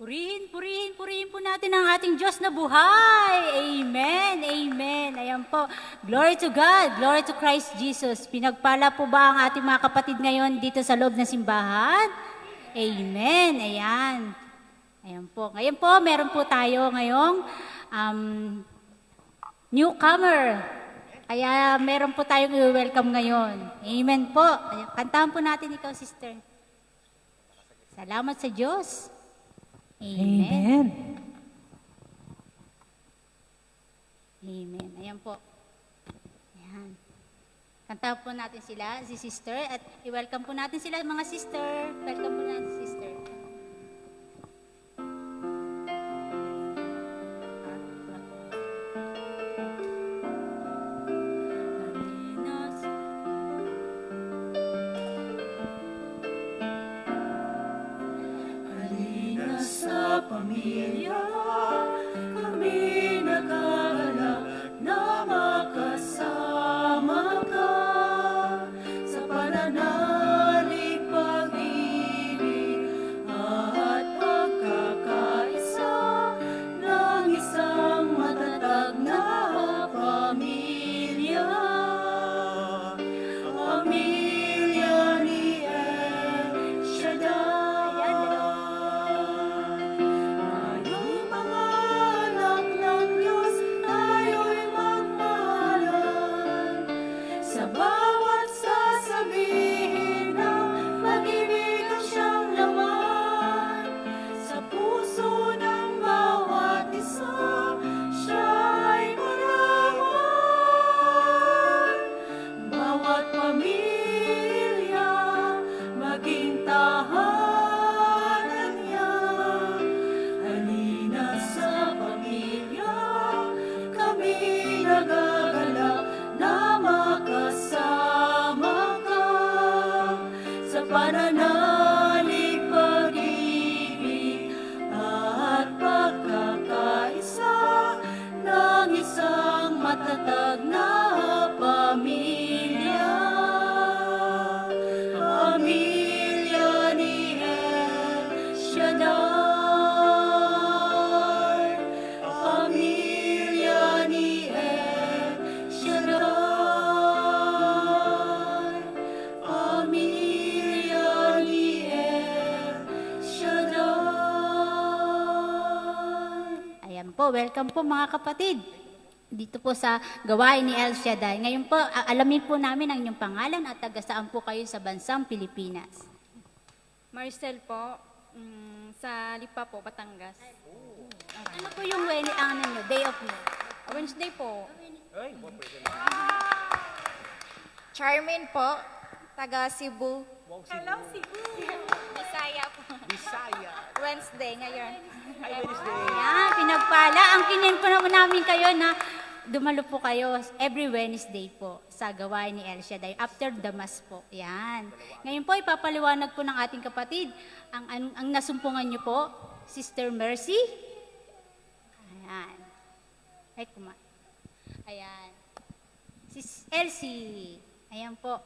Purihin po natin ang ating Diyos na buhay. Amen, amen. Ayan po. Glory to God, glory to Christ Jesus. Pinagpala po ba ang ating mga kapatid ngayon dito sa loob ng simbahan? Amen, ayan. Ayan po. Ngayon po, meron po tayo ngayong newcomer. Kaya meron po tayong i-welcome ngayon. Amen po. Ayan, kantahan po natin ikaw, sister. Salamat sa Diyos. Amen. Amen. Amen. Ayan po. Ayan. Kantahan po natin sila, si sister, at i-welcome po natin sila, mga sister. Welcome po natin, sister. Sa pamilya, kami nagkagalak na makasama ka sa pananalig, pag-ibig at pagkakaisa ng isang matatag na pamilya. Pamilya ni El Shaddai. Pananalig, pag-ibig at pagkakaisa ng isang matatag na pamilya. Pamilya ni El Shaddai. Pamilya ni El Shaddai. Po, welcome po mga kapatid dito po sa gawain ni El Shaddai. Ngayon po, alamin po namin ang inyong pangalan at taga saan po kayo sa bansang Pilipinas. Marcel po, sa Lipa po, Batangas. Ano po yung day of nyo? Wednesday po. Charmaine po, taga Cebu. Hello, Cebu! Bisaya po. Bisaya. Wednesday ngayon. Ay, Wednesday. Ayan, pinagpala. Ang kinin po namin kayo na dumalo po kayo every Wednesday po sa gawain ni El Shaddai after the Mass po. Yan. Ngayon po, ipapaliwanag po ng ating kapatid ang nasumpungan nyo po, Sister Mercy. Ayan. Ayan. Sis Elsie. Ayan po.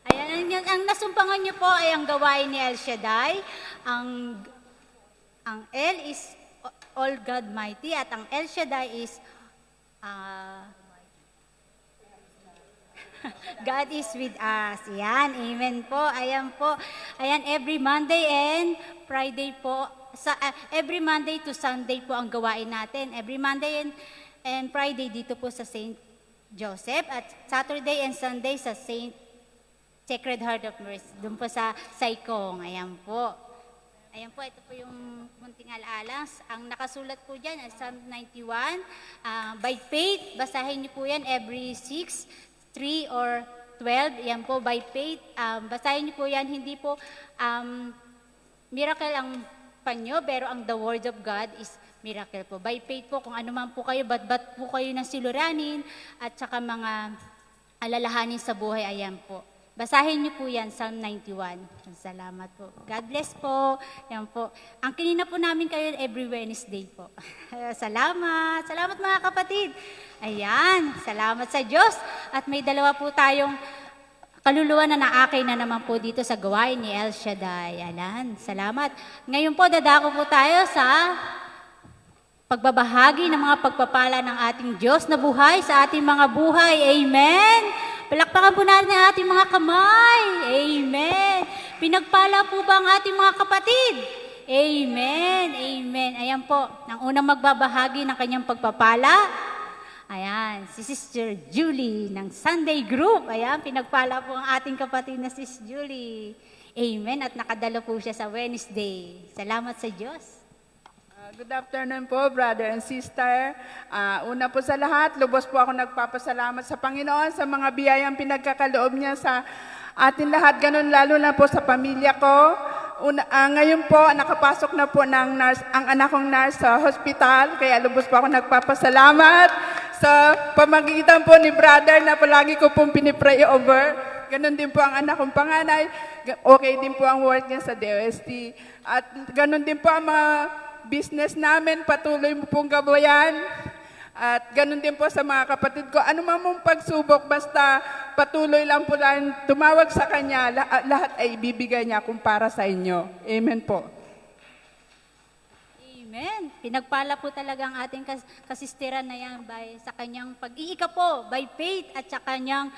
Ayan, ang nasumpangan niyo po ay ang gawain ni El Shaddai. Ang El is All God Mighty at ang El Shaddai is God is with us. Ayan, amen po. Ayan po. Ayan, every Monday and Friday po. Every Monday to Sunday po ang gawain natin. Every Monday and Friday dito po sa St. Joseph at Saturday and Sunday sa Sacred Heart of Mercy, doon po sa Saikong. Ayan po. Ayan po, ito po yung munting alaala. Ang nakasulat po dyan, Psalm 91. By faith, basahin niyo po yan every 6, 3, or 12. Ayan po, by faith. Basahin niyo po yan, hindi po miracle ang panyo, pero ang the Word of God is miracle po. By faith po, kung ano man po kayo, bat po kayo ng siluranin, at saka mga alalahanin sa buhay, ayan po. Basahin niyo po yan, Psalm 91. Salamat po. God bless po. Yan po. Ang kinina po namin kayo every Wednesday po. Salamat. Salamat mga kapatid. Ayan. Salamat sa Diyos. At may dalawa po tayong kaluluwa na naakay na naman po dito sa gawain ni El Shaddai. Ayan. Salamat. Ngayon po, dadako po tayo sa pagbabahagi ng mga pagpapala ng ating Diyos na buhay sa ating mga buhay. Amen. Palakpakan po natin ang ating mga kamay. Amen. Pinagpala po ba ang ating mga kapatid? Amen. Amen. Ayan po, nang unang magbabahagi ng kanyang pagpapala, ayan, si Sister Julie ng Sunday Group. Ayan, pinagpala po ang ating kapatid na Sis Julie. Amen. At nakadalo po siya sa Wednesday. Salamat sa Diyos. Good afternoon po, brother and sister. Una po sa lahat, lubos po ako nagpapasalamat sa Panginoon sa mga biyayang pinagkakaloob niya sa atin lahat. Ganun lalo na po sa pamilya ko. Ngayon po, nakapasok na po ang anak kong nurse sa hospital. Kaya lubos po ako nagpapasalamat sa pamagitan po ni brother na palagi ko pong pinipray over. Ganun din po ang anak kong panganay. Okay din po ang work niya sa DOST. At ganun din po ang mga business namin, patuloy mo pong gabayan. At ganun din po sa mga kapatid ko. Ano man mong pagsubok, basta patuloy lang po lang tumawag sa Kanya, lahat ay ibibigay niya kung para sa inyo. Amen po. Amen. Pinagpala po talaga ang ating kasisteran na yan sa kanyang pag-iika po, by faith at sa kanyang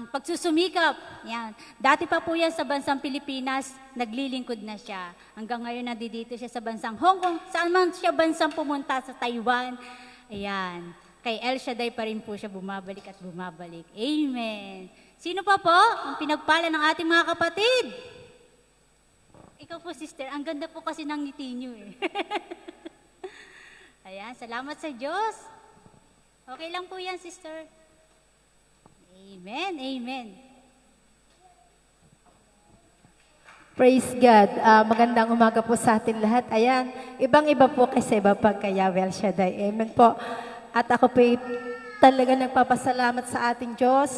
pagsusumikap. Yan. Dati pa po yan sa bansang Pilipinas, naglilingkod na siya. Hanggang ngayon nandito siya sa bansang Hong Kong. Saan man siya bansang pumunta, sa Taiwan. Ayan. Kay El Shaddai pa rin po siya bumabalik at bumabalik. Amen. Sino pa po ang pinagpala ng ating mga kapatid? Ikaw po, sister. Ang ganda po kasi ng ngiti niyo eh. Ayan. Salamat sa Diyos. Okay lang po yan, sister. Amen, amen. Praise God. Magandang umaga po sa atin lahat. Ayan, ibang-iba po kasi iba pagka Yahweh El Shaddai. Amen po. At ako po talaga nagpapasalamat sa ating Diyos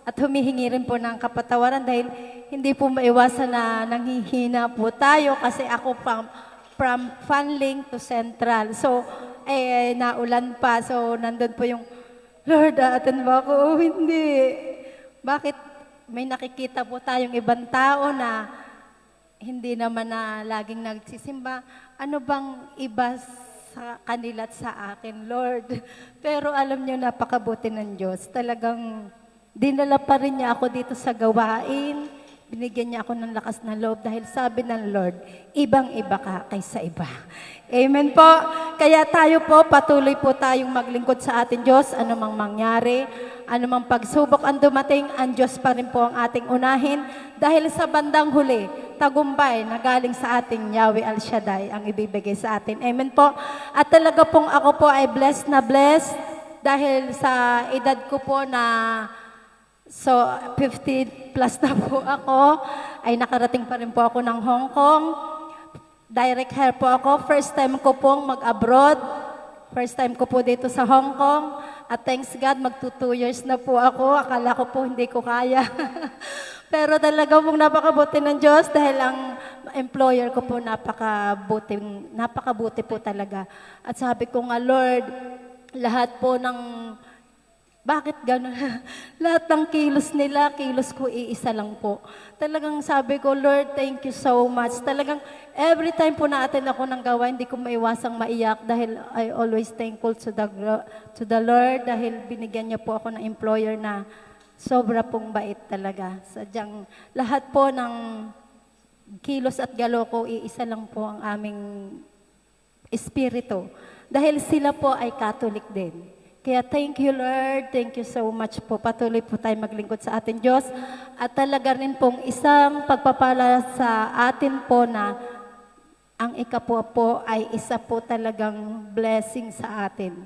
at humihingi rin po ng kapatawaran dahil hindi po maiwasan na nanghihina po tayo kasi ako from Fanling to Central. So, naulan pa. So, nandun po yung Lord, aatin ba ako? Oh, hindi. Bakit may nakikita po tayong ibang tao na hindi naman na laging nagsisimba? Ano bang iba sa kanila at sa akin, Lord? Pero alam niyo, napakabuti ng Diyos. Talagang dinala pa rin niya ako dito sa gawain. Binigyan niya ako ng lakas ng loob dahil sabi ng Lord, ibang-iba ka kaysa iba. Amen po. Kaya tayo po, patuloy po tayong maglingkod sa ating Diyos, anumang mangyari, anumang pagsubok ang dumating, ang Diyos pa rin po ang ating unahin. Dahil sa bandang huli, tagumpay na galing sa ating Yahweh El Shaddai ang ibibigay sa atin. Amen po. At talaga pong ako po ay blessed na blessed dahil sa edad ko po na 50 plus na po ako, ay nakarating pa rin po ako ng Hong Kong. Direct hire po ako. First time ko pong mag-abroad. First time ko po dito sa Hong Kong. At thanks God, mag-2 years na po ako. Akala ko po hindi ko kaya. Pero talaga pong napakabuti ng Diyos dahil ang employer ko po napakabuti po talaga. At sabi ko nga, Lord, lahat po ng bakit gano'n? Lahat ng kilos nila, kilos ko iisa lang po. Talagang sabi ko, Lord, thank you so much. Talagang every time po na-attend ako ng gawa, hindi ko maiwasang maiyak dahil I always thankful to the Lord dahil binigyan niya po ako ng employer na sobra pong bait talaga. Sadyang lahat po ng kilos at galo ko, iisa lang po ang aming espiritu. Dahil sila po ay Catholic din. Kaya thank you, Lord. Thank you so much po. Patuloy po tayo maglingkod sa ating Diyos. At talaga rin pong isang pagpapala sa atin po na ang ikapo po ay isa po talagang blessing sa atin.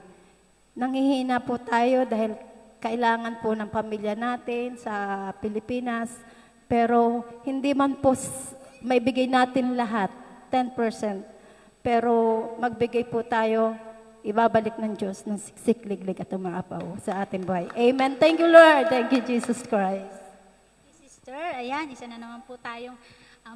Nanghihina po tayo dahil kailangan po ng pamilya natin sa Pilipinas. Pero hindi man po maibigay natin lahat, 10%. Pero magbigay po tayo, ibabalik ng Diyos ng siksik, liglig at umapaw sa ating buhay. Amen. Thank you, Lord. Thank you, Jesus Christ. sister. Ayan, isa na naman po tayong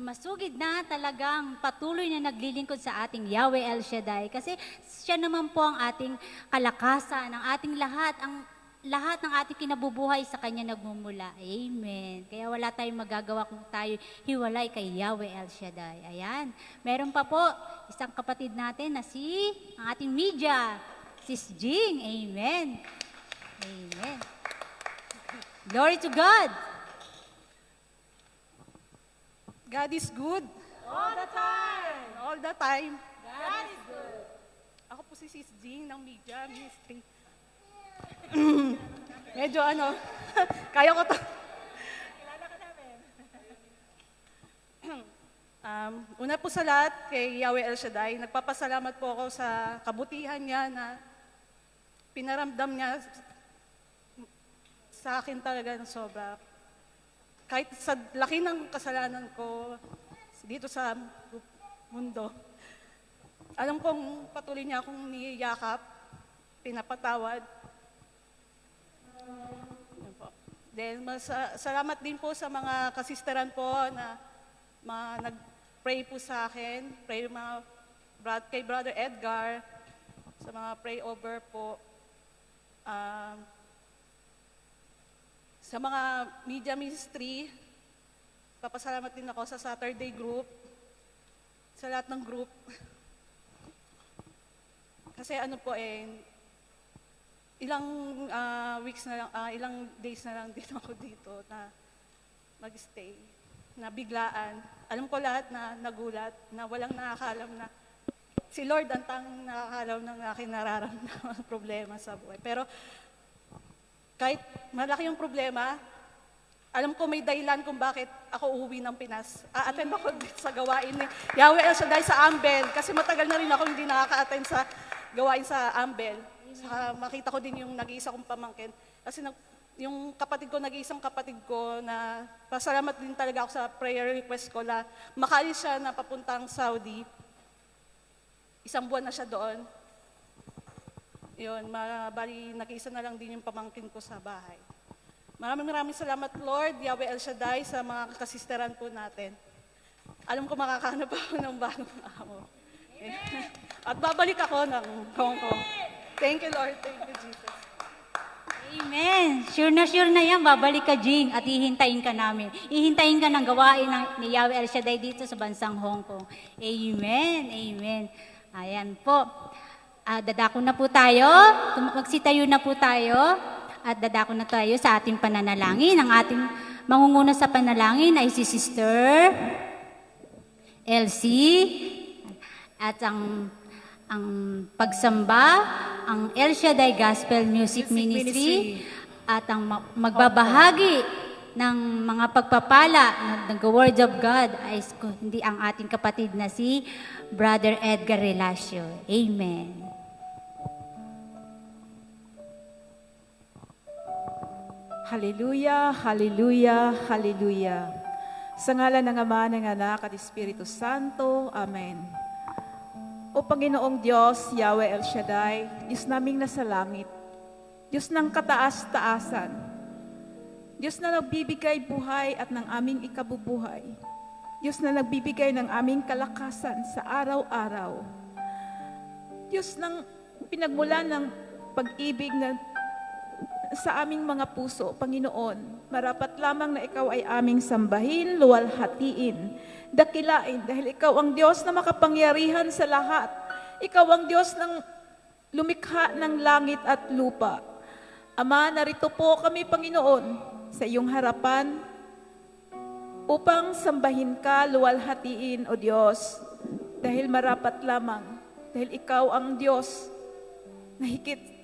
masugid na talagang patuloy na naglilingkod sa ating Yahweh El Shaddai. Kasi siya naman po ang ating kalakasan, ang ating lahat, ang lahat ng ating kinabubuhay sa Kanya nagmumula. Amen. Kaya wala tayong magagawa kung tayo hiwalay kay Yahweh El Shaddai. Ayan. Meron pa po isang kapatid natin na ang ating media, Sis Jing. Amen. Amen. Glory to God. God is good. All the time. All the time. God is good. Ako po si Sis Jing ng Media Ministry. Medyo kaya ko to. Kilala ka namin. Una po sa lahat, kay Yahweh El Shaddai, nagpapasalamat po ako sa kabutihan niya na pinaramdam niya sa akin talaga ng sobra. Kahit sa laki ng kasalanan ko dito sa mundo, alam kong patuloy niya akong niyayakap, pinapatawad. Yan po. Then, salamat din po sa mga kasisteran po na nag-pray po sa akin, pray kay Brother Edgar, sa mga pray over po. Sa mga media ministry, papasalamat din ako sa Saturday group, sa lahat ng group. Kasi ilang weeks na lang, ilang days na lang din ako dito na mag-stay, na biglaan. Alam ko lahat na nagulat, na walang nakakalam na si Lord ang tanging nakakalam ng aking nararamdaman problema sa buhay. Pero kahit malaki yung problema, alam ko may dahilan kung bakit ako uuwi ng Pinas. A-attend ako sa gawain ni Yahweh El Shaddai sa Ambel, kasi matagal na rin ako hindi nakaka-attend sa gawain sa Ambel. Saka makita ko din yung nag-iisa kong pamangkin. Kasi yung nag-iisang kapatid ko, na pasalamat din talaga ako sa prayer request ko na makaalis siya na papuntang Saudi. 1 buwan na siya doon. Yun, bali nag-iisa na lang din yung pamangkin ko sa bahay. Maraming salamat, Lord, Yahweh El Shaddai, sa mga kasisteran po natin. Alam ko makakahanap ako ng bagong amo. At babalik ako ng Hong Kong. Thank you, Lord. Thank you, Jesus. Amen. Sure na yan. Babalik ka, Jing, at hihintayin ka namin. Hihintayin ka ng gawain ni Yahweh El Shaddai dito sa bansang Hong Kong. Amen. Amen. Ayan po. Dadako na po tayo. Magsitayo na po tayo. At dadako na tayo sa ating pananalangin. Ang ating mangunguna sa panalangin ay si Sister Elsie. At ang pagsamba, ang El Shaddai Gospel Music Ministry. At ang magbabahagi ng mga pagpapala ng Word of God ay hindi ang ating kapatid na si Brother Edgar Relacio. Amen. Hallelujah, hallelujah, hallelujah. Sa ngalan ng Ama, ng Anak, at Espiritu Santo. Amen. O Panginoong Diyos, Yahweh El Shaddai, Diyos naming nasa langit, Diyos ng kataas-taasan, Diyos na nagbibigay buhay at ng aming ikabubuhay, Diyos na nagbibigay ng aming kalakasan sa araw-araw, Diyos ng pinagmulan ng pag-ibig na sa aming mga puso, Panginoon, marapat lamang na Ikaw ay aming sambahin, luwalhatiin, dakilain, dahil Ikaw ang Diyos na makapangyarihan sa lahat. Ikaw ang Diyos ng lumikha ng langit at lupa. Ama, narito po kami, Panginoon, sa iyong harapan, upang sambahin ka, luwalhatiin, O Diyos, dahil marapat lamang, dahil Ikaw ang Diyos na higit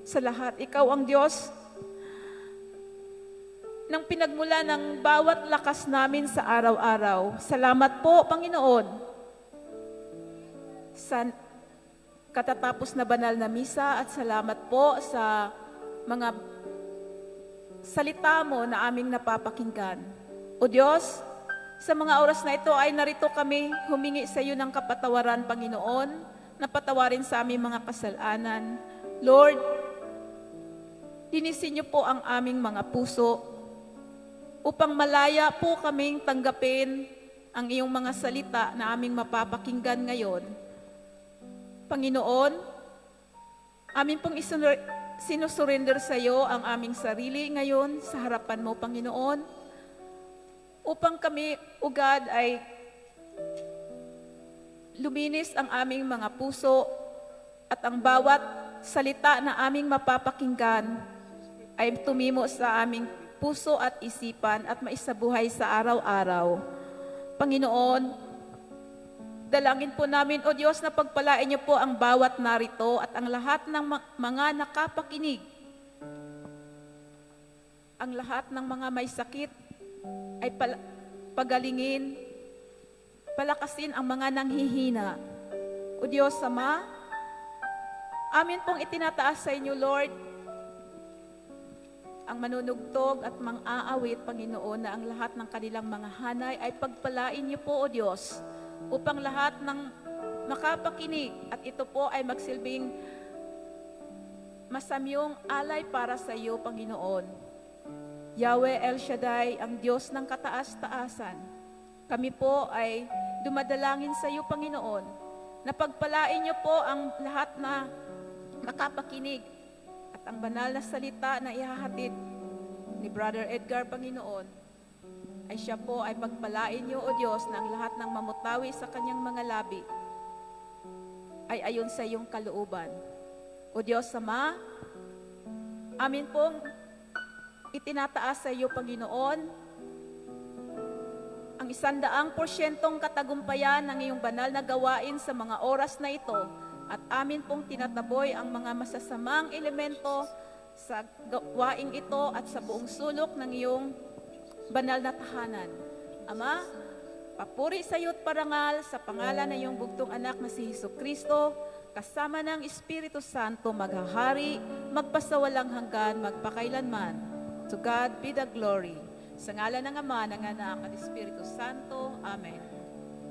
sa lahat. Ikaw ang Diyos ng pinagmula ng bawat lakas namin sa araw-araw. Salamat po, Panginoon, sa katatapos na banal na misa, at salamat po sa mga salita mo na aming napapakinggan. O Diyos, sa mga oras na ito ay narito kami humingi sa iyo ng kapatawaran, Panginoon, na patawarin sa aming mga kasalanan. Lord, linisin niyo po ang aming mga puso. upang malaya po kaming tanggapin ang iyong mga salita na aming mapapakinggan ngayon. Panginoon, amin pong sinusurrender sa iyo ang aming sarili ngayon sa harapan mo, Panginoon, upang kami ugad ay luminis ang aming mga puso at ang bawat salita na aming mapapakinggan ay tumimo sa aming puso at isipan at maisabuhay sa araw-araw. Panginoon, dalangin po namin, O Diyos, na pagpalain niyo po ang bawat narito at ang lahat ng mga nakapakinig. Ang lahat ng mga may sakit ay pagalingin, palakasin ang mga nanghihina. O Diyos Ama, amin pong itinataas sa inyo, Lord, ang manunugtog at mang-aawit, Panginoon, na ang lahat ng kanilang mga hanay ay pagpalain niyo po, O Diyos, upang lahat ng makapakinig at ito po ay magsilbing masamyong alay para sa iyo, Panginoon. Yahweh El Shaddai, ang Diyos ng kataas-taasan, kami po ay dumadalangin sa iyo, Panginoon, na pagpalain niyo po ang lahat na makapakinig at ang banal na salita na ihahatid ni Brother Edgar, Panginoon, ay siya po ay pagpalain niyo, O Diyos, na ang lahat ng mamutawi sa kanyang mga labi ay ayon sa iyong kalooban. O Diyos Ama, amin pong itinataas sa iyo, Panginoon, ang 100% katagumpayan ng iyong banal na gawain sa mga oras na ito at amin pong tinataboy ang mga masasamang elemento sa gawaing ito at sa buong sulok ng iyong banal na tahanan. Ama, papuri sa iyo't parangal sa pangalan ng iyong bugtong anak na si Jesucristo, kasama ng Espiritu Santo, maghahari, magpasawalang hanggan, magpakailanman. To God be the glory. Sa ngalan ng Ama, ng Anak, at Espiritu Santo. Amen.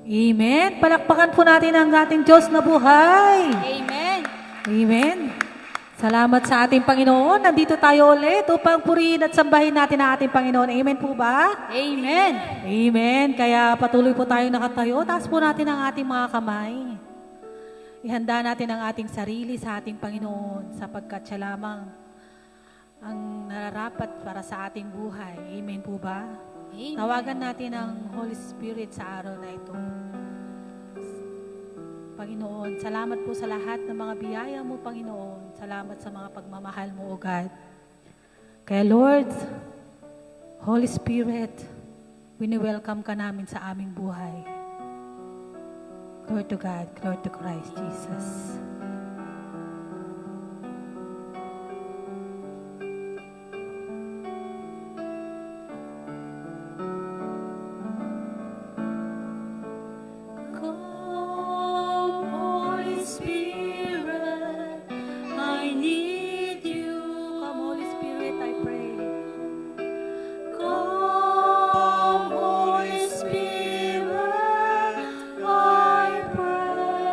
Amen. Palakpakan po natin ang ating Diyos na buhay. Amen. Amen. Salamat sa ating Panginoon. Nandito tayo ulit upang purihin at sambahin natin ang ating Panginoon. Amen po ba? Amen. Amen. Kaya patuloy po tayong nakatayo. Taas po natin ang ating mga kamay. Ihanda natin ang ating sarili sa ating Panginoon sapagkat siya lamang ang nararapat para sa ating buhay. Amen po ba? Amen. Tawagan natin ang Holy Spirit sa araw na ito. Panginoon, salamat po sa lahat ng mga biyaya mo, Panginoon. Salamat sa mga pagmamahal mo, O God. Kaya Lord, Holy Spirit, wini-welcome ka namin sa aming buhay. Glory to God, glory to Christ Jesus. Come, Holy Spirit, I need you. Come, Holy Spirit, I pray. Come, Holy Spirit, I pray.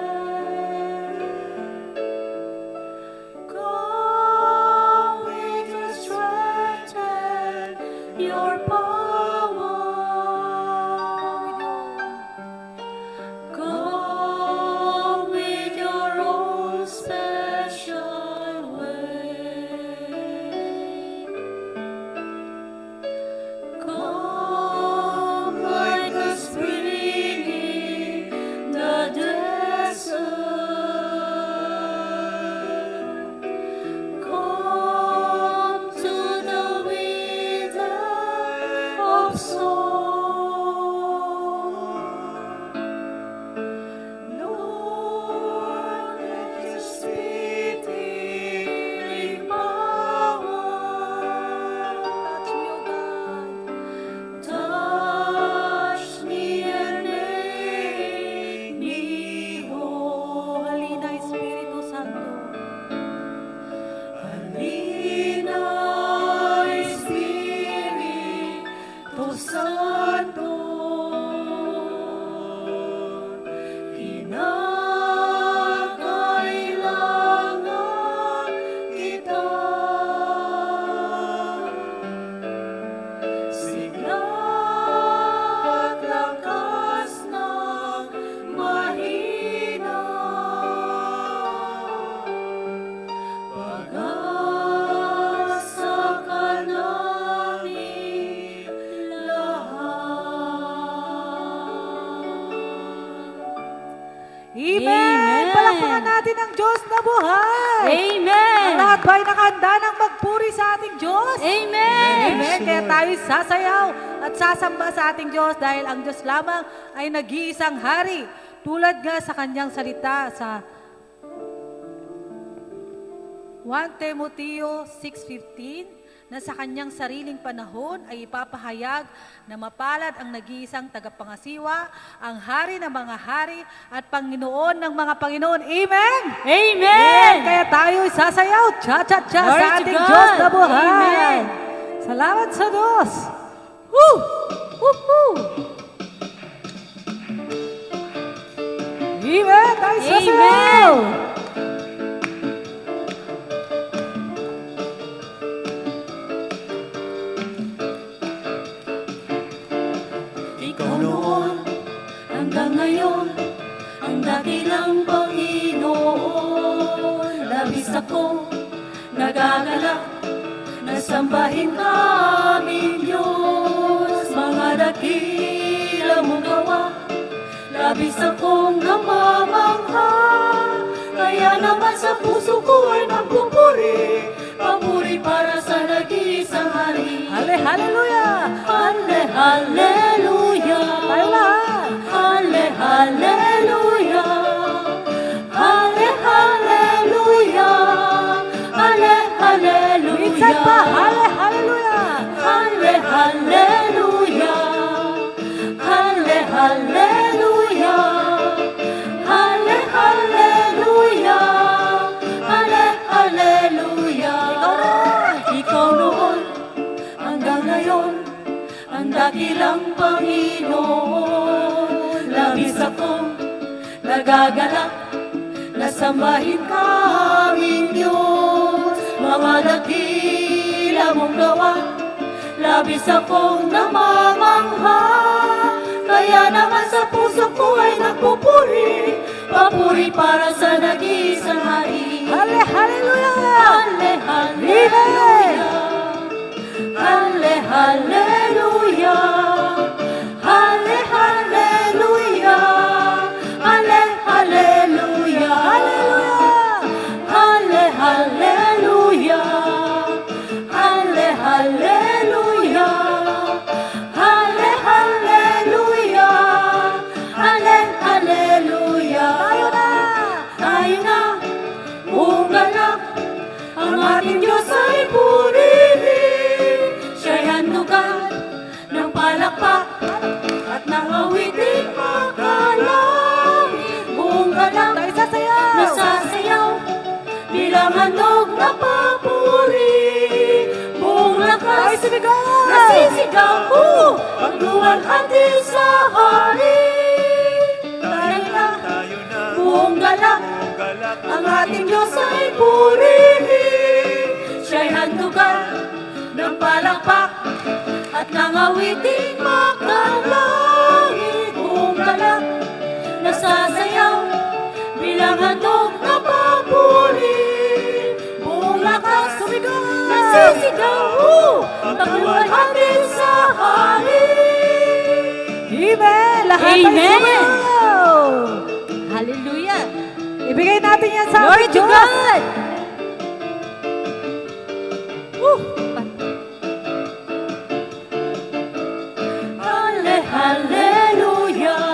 Amen! Palakpakan natin ang Diyos na buhay! Amen! Ang lahat ba'y nakahanda ng magpuri sa ating Diyos? Amen! Amen! Kaya tayo sasayaw at sasamba sa ating Diyos dahil ang Diyos lamang ay nag-iisang hari. Tulad nga sa kanyang salita sa 1 Timoteo 6:15 na sa kanyang sariling panahon ay ipapahayag na mapalad ang nag-iisang tagapangasiwa, ang hari ng mga hari at Panginoon ng mga Panginoon. Amen! Amen! Kaya tayo sasayaw, cha-cha-cha Glory sa to ating God. Diyos na buhay. Amen. Salamat sa Diyos. Woo! Woo-hoo! Amen! Tayo sasayaw! Ikaw noon, hanggang ngayon, ang dakilang Panginoon. Labis ako, nagagalak, nasambahin ka aming Diyos. Mga dakila mong gawa, labis akong namamangha. Kaya naman sa puso ko ay magpupuri, papuri para sa nag-iisang hari. Hallelujah! Halle, hallelujah. Tayo lahat! Halle, hallelujah. Halle, hallelujah. Halle, hallelujah. Minsan pa, hallelujah! Halle, hallelujah. Halle, hallelujah. Halle, hallelujah. Halle, hallelujah. Ikaw noon, hanggang ngayon, ang dakilang Panginoon. Labis akong nagagalak, nasambahin ka aming Diyos. Mga dakila mong gawa, labis akong namamangha. Kaya naman sa puso ko ay nagpupuri, papuri para sa nag-iisang hari. Hallelujah! Halle, hallelujah. Halle, hallelujah. Halle, hallelujah. Halle, hallelujah. Halle, hallelujah. Halle, hallelujah. Halle, hallelujah. Halle, hallelujah. Tayo na, buong ganap, ang ating Diyos ay purihin. Siya'y handugan ng palakpak at ng awiting makalangit. Buong ganap, Tayo sasayaw! nasasayaw, bilang handog na papuri. Buong lakas, nasisigaw, pagluwalhati sa hari. Tayo na, buong galak, ang ating Diyos ay purihin. Siya'y handugan ng palakpak at ng awiting makalangit. Buong galak, nasasayaw, bilang handog na papuri. Buong lakas, nasisigaw, pagluwalhati sa hari. Amen! Lahat tayo Amen! sumayaw! Hallelujah! Ibigay natin yan sa Glory ating to Diyos! God! Halle, hallelujah.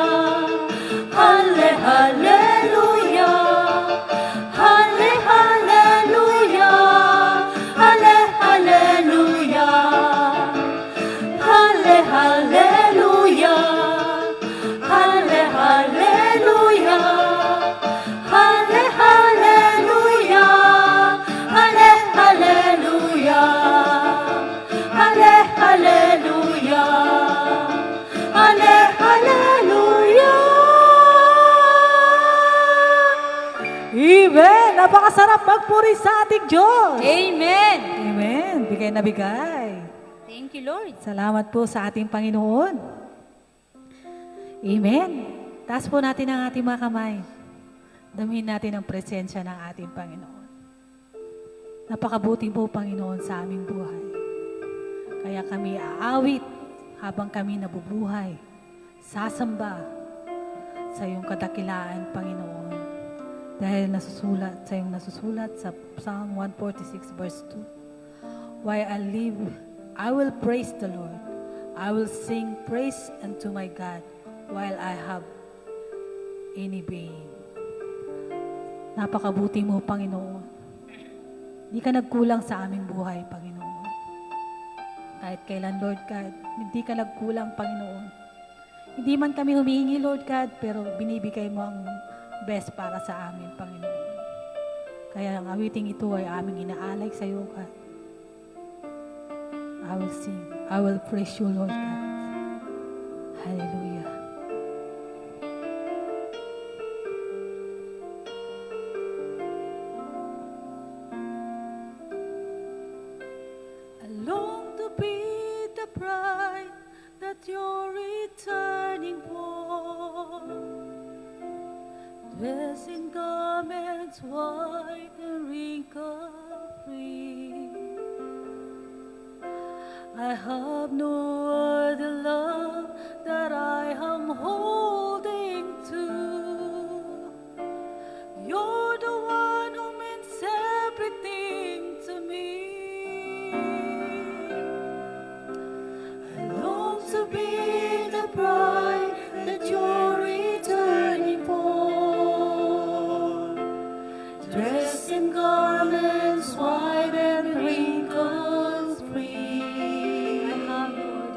Halle, hallelujah. Halle, hallelujah. Halle, hallelujah. Halle, hallelujah. Halle, hallelujah. Halle, hallelujah. Halle, hallelujah. Halle, hallelujah. Halle, hallelujah. Amen! Napakasarap magpuri sa ating Diyos! Amen. Amen! Bigay na bigay. Thank you, Lord. Salamat po sa ating Panginoon. Amen. Taas po natin ang ating mga kamay. Damhin natin ang presensya ng ating Panginoon. Napakabuti po, Panginoon, sa aming buhay. Kaya kami aawit habang kami nabubuhay. Sasamba sa iyong kadakilaan, Panginoon. Dahil nasusulat sa Psalm 146 verse 2. While I live, I will praise the Lord. I will sing praise unto my God while I have any being. Napakabuti mo, Panginoon. Hindi ka nagkulang sa aming buhay, Panginoon. Kahit kailan, Lord God, hindi ka nagkulang, Panginoon. Hindi man kami humihingi, Lord God, pero binibigay mo ang best para sa amin, Panginoon. Kaya ang awiting ito ay aming inaalay sa iyo, God. I will sing. I will praise you, Lord God. Hallelujah. I long to be the bride that you're returning for, dressed in garments white and wrinkle-free. I have no other love that I am holding to. You're the one who means everything to me. I long to be the bride that you're returning for, dressed in garments white and wrinkles free. I have no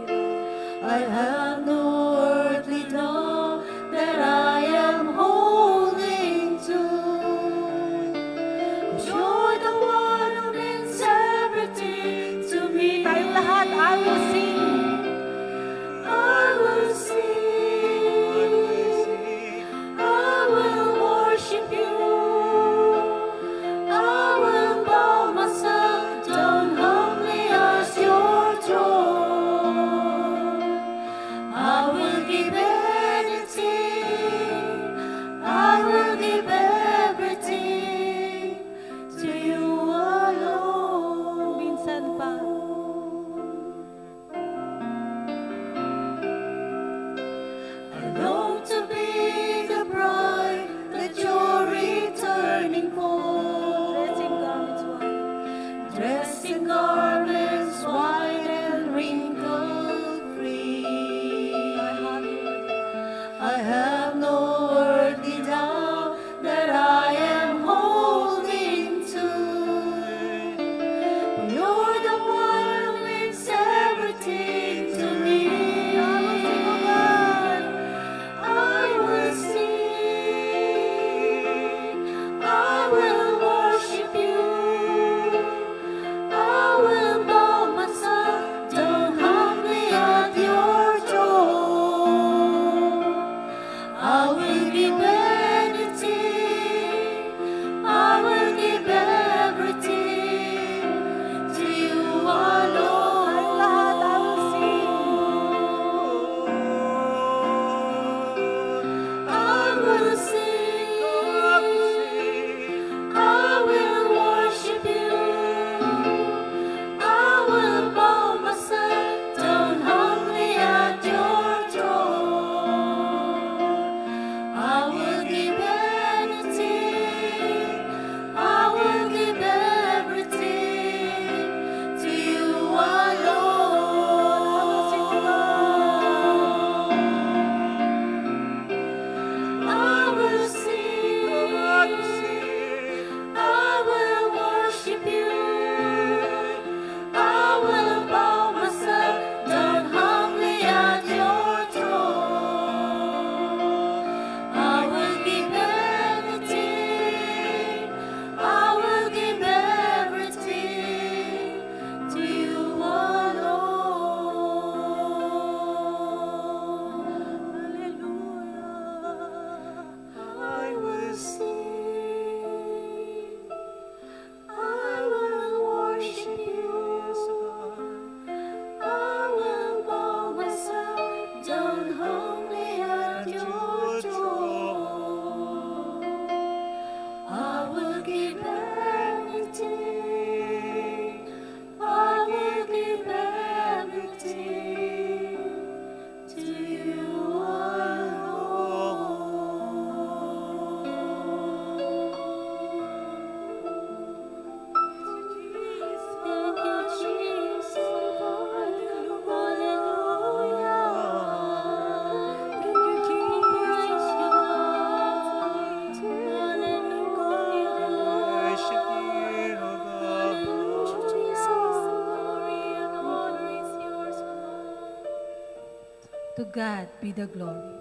God be the glory.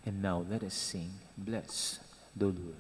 And now let us sing, Bless the Lord.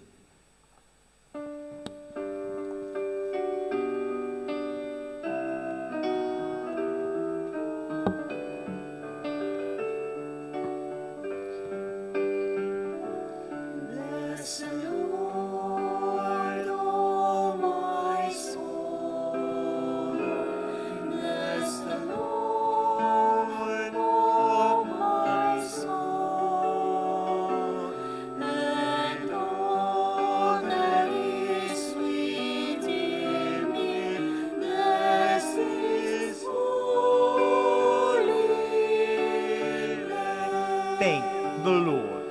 Thank the Lord.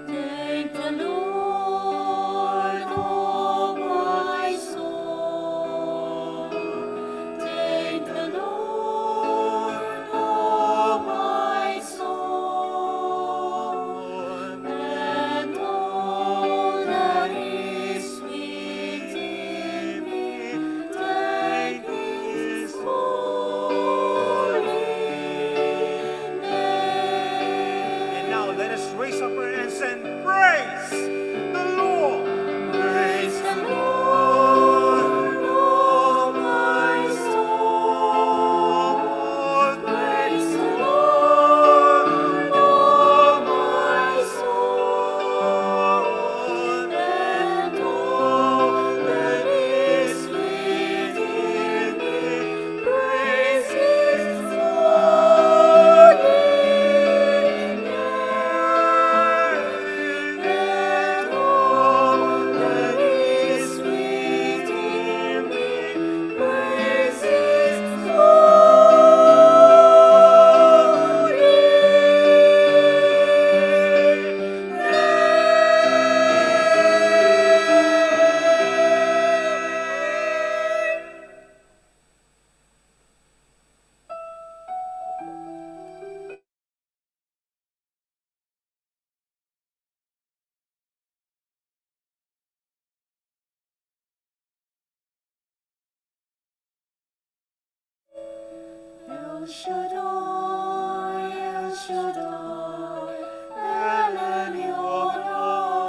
Thank the Lord, oh my soul. Thank the Lord, oh my soul. And all that is within me, thank His holy name. And now let us raise up our hands and praise the Lord. Praise the Lord, oh my soul. Praise the Lord, oh my soul. And all that is within me, praise His holy name. And all that is within me, praise His holy name. El Shaddai, El Shaddai, El Elyon.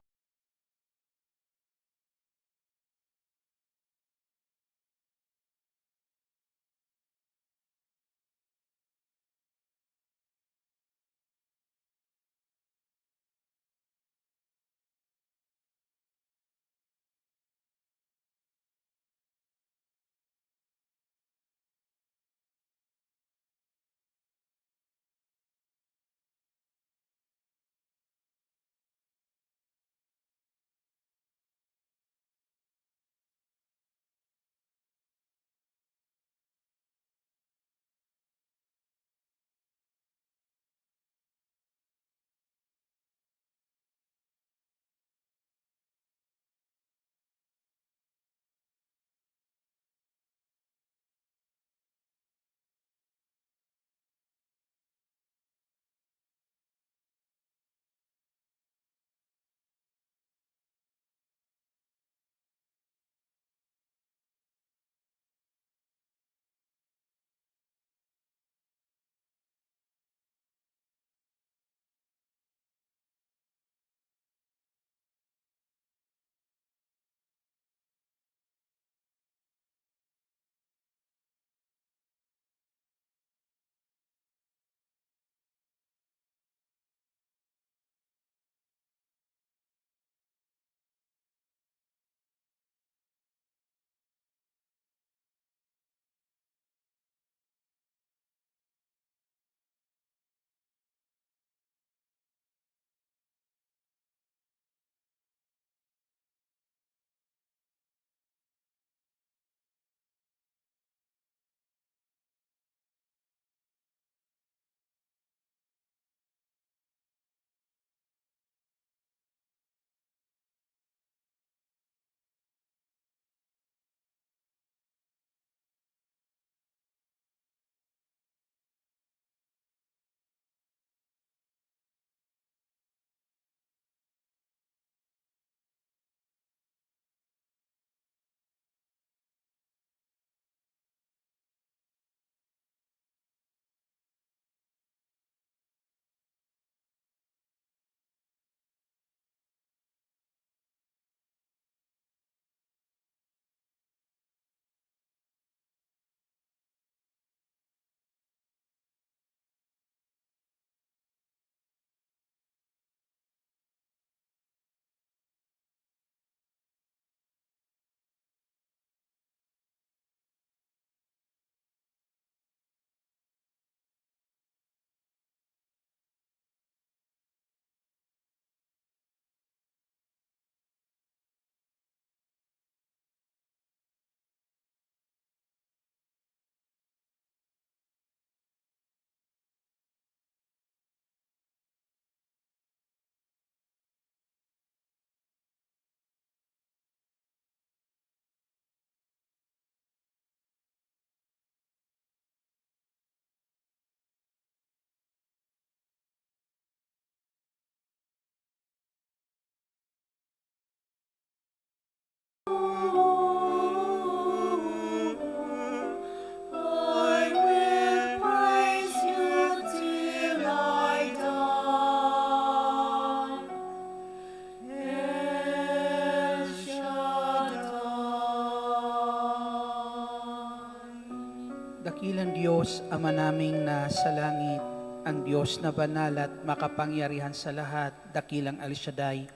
Dakilang Diyos, Ama naming nasa langit, ang Diyos na banal at makapangyarihan sa lahat, dakilang El Shaddai.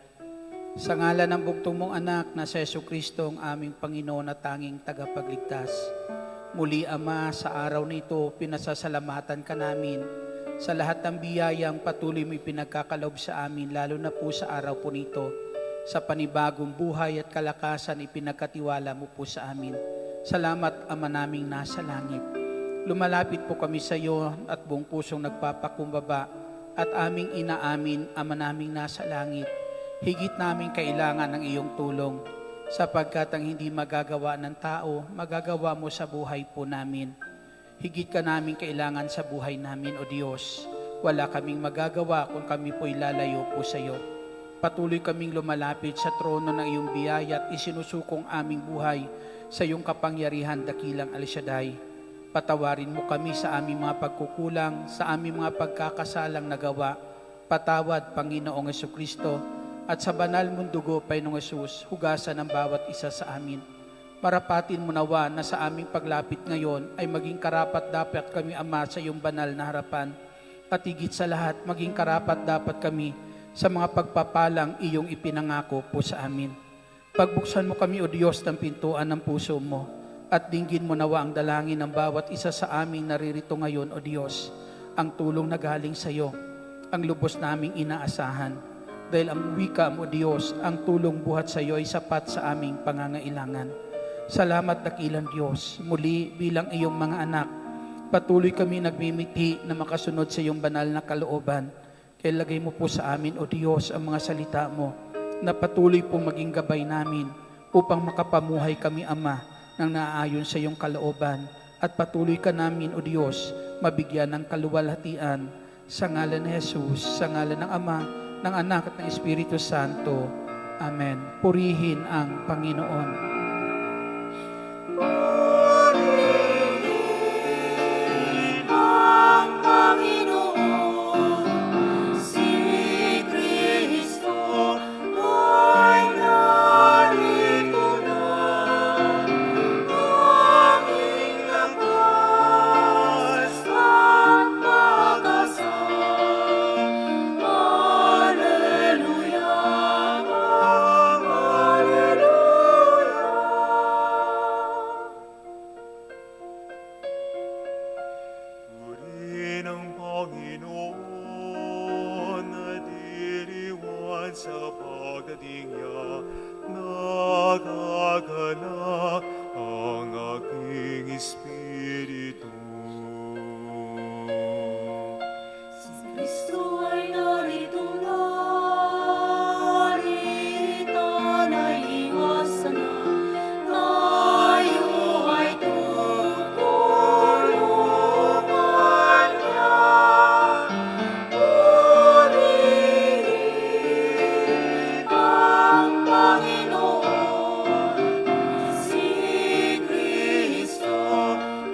Sa ngalan ng bugtong mong anak na si Jesucristo ang aming Panginoon at tanging tagapagligtas. Muli, Ama, sa araw nito, pinasasalamatan ka namin sa lahat ng biyayang patuloy mo ipinagkakalob sa amin, lalo na po sa araw po nito, sa panibagong buhay at kalakasan ipinagkatiwala mo po sa amin. Salamat, Ama naming nasa langit. Lumalapit po kami sa iyo at buong pusong nagpapakumbaba at aming inaamin, Ama naming nasa langit. Higit namin kailangan ng iyong tulong sapagkat ang hindi magagawa ng tao, magagawa mo sa buhay po namin. Higit ka namin kailangan sa buhay namin, O Diyos. Wala kaming magagawa kung kami po'y lalayo po sa iyo. Patuloy kaming lumalapit sa trono ng iyong biyaya at isinusukong aming buhay sa iyong kapangyarihan, dakilang El Shaddai. Patawarin mo kami sa aming mga pagkukulang, sa aming mga pagkakasalang nagawa. Patawad, Panginoong Jesucristo, at sa banal mong dugo, Panginoong Jesus, hugasan ang bawat isa sa amin. Marapatin mo nawa na sa aming paglapit ngayon ay maging karapat-dapat kami, Ama, sa iyong banal na harapan. At higit sa lahat, maging karapat-dapat kami sa mga pagpapalang iyong ipinangako po sa amin. Pagbuksan mo kami, O Diyos, ng pintuan ng puso mo at dinggin mo nawa ang dalangin ng bawat isa sa aming naririto ngayon, O Diyos, ang tulong na galing sa iyo, ang lubos naming inaasahan. Dahil ang wika mo, Diyos, ang tulong buhat sa iyo ay sapat sa aming pangangailangan. Salamat, dakilang Diyos. Muli, bilang iyong mga anak, patuloy kami nagmimiti na makasunod sa iyong banal na kalooban. Kaya lagay mo po sa amin, O Diyos, ang mga salita mo, na patuloy pong maging gabay namin upang makapamuhay kami, Ama, ng naaayon sa iyong kalooban. At patuloy ka namin, O Diyos, mabigyan ng kaluwalhatian sa ngalan ni Jesus, sa ngalan ng Ama, ng Anak at ng Espiritu Santo. Amen. Purihin ang Panginoon. Purihin ang Panginoon na diriwan sa pagdating niya. Nagagalak ang aking espiritu. Kristo ay narito na iwasan na tayo ay tutulungan niya. Purihin ang Panginoon, si Kristo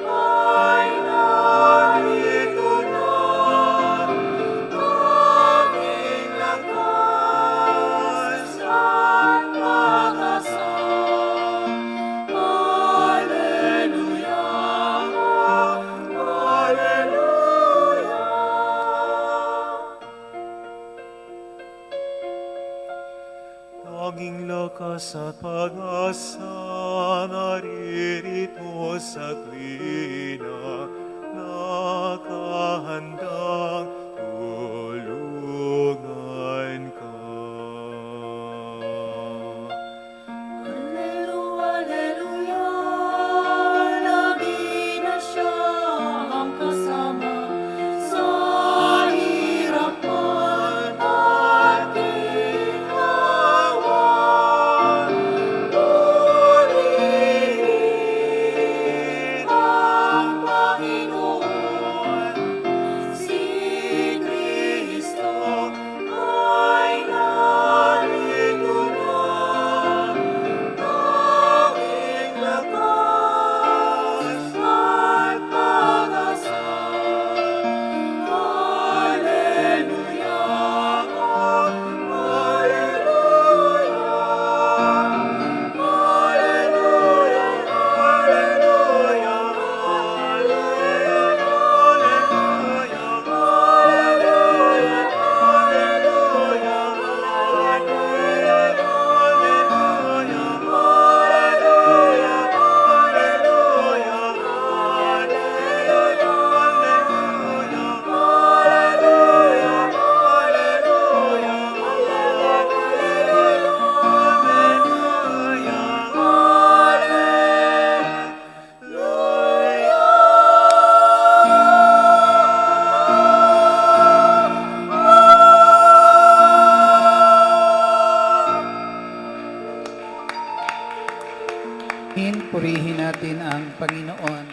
ay narito na. Aming lakas at pag-asa. Alleluia, Alleluia. Tanging lakas at pag-asa naririto sa tuwina, nakahandang tulungan ka. Alleluia, lagi na siya ang kasama sa hirap man at ginhawa. Purihin ang Panginoon, si Purihin natin ang Panginoon.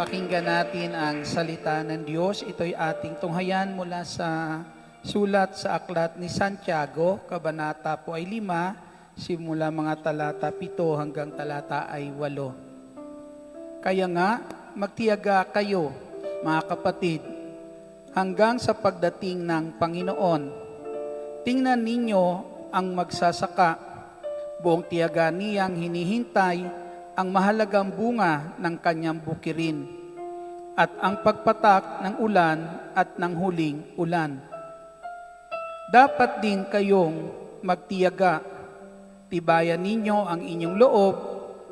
Pakinggan natin ang salita ng Diyos. Ito'y ating tunghayan mula sa sulat sa aklat ni Santiago, kabanata po ay 5, simula mga talata 7 hanggang talata ay 8. Kaya nga, magtiyaga kayo, mga kapatid, hanggang sa pagdating ng Panginoon. Tingnan ninyo ang magsasaka. Buong tiyaga niyang hinihintay ang mahalagang bunga ng kanyang bukirin at ang pagpatak ng ulan at ng huling ulan. Dapat din kayong magtiyaga. Tibayan ninyo ang inyong loob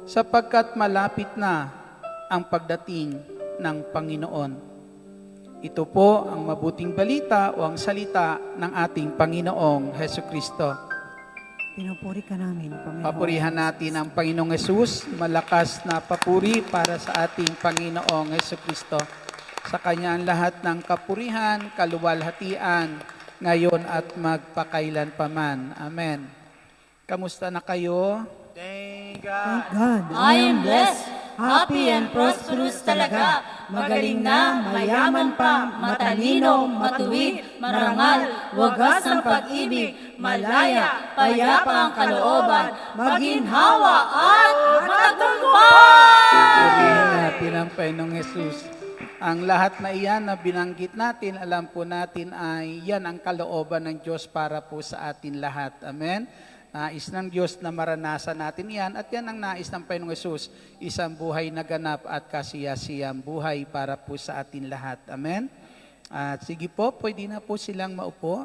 sapagkat malapit na ang pagdating ng Panginoon. Ito po ang mabuting balita o ang salita ng ating Panginoong Hesukristo. Pinupuri ka namin, Panginoon. Papurihan natin ang Panginoong Hesus, malakas na papuri para sa ating Panginoong Hesukristo. Sa Kanya ang lahat ng kapurihan, kaluwalhatian, ngayon at magpakailanpaman. Amen. Kamusta na kayo? Thank Thank God. God. I am blessed, happy and prosperous talaga. Magaling na, mayaman pa, matalino, matuwid, marangal, wagas ang pag-ibig, malaya, payapa ang kalooban, maginhawa at matagumpay! Purihin natin ang Panginoong Hesus. Ang lahat na iyan na binanggit natin, alam po natin ay yan ang kalooban ng Diyos para po sa atin lahat. Amen? Nais ng Diyos na maranasan natin yan at yan ang nais ng Panginoong Hesus, isang buhay na ganap at kasiyasiyang buhay para po sa atin lahat. Amen? At sige po, pwede na po silang maupo.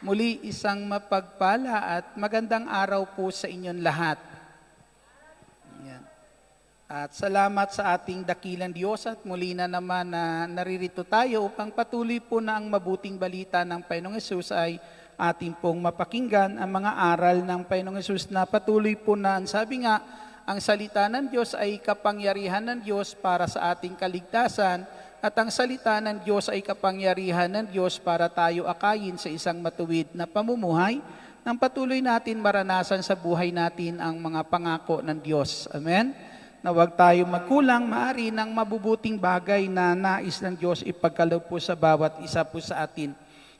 Muli, isang mapagpala at magandang araw po sa inyong lahat. Yan. At salamat sa ating dakilang Diyos at muli na naman na naririto tayo upang patuloy po na ang mabuting balita ng Panginoong Hesus ay ating pong mapakinggan ang mga aral ng Panginoong Hesus na patuloy po na sabi nga, ang salita ng Diyos ay kapangyarihan ng Diyos para sa ating kaligtasan at ang salita ng Diyos ay kapangyarihan ng Diyos para tayo akayin sa isang matuwid na pamumuhay nang patuloy natin maranasan sa buhay natin ang mga pangako ng Diyos. Amen? Na huwag tayo magkulang, maari ng mabubuting bagay na nais ng Diyos ipagkaloob po sa bawat isa po sa atin.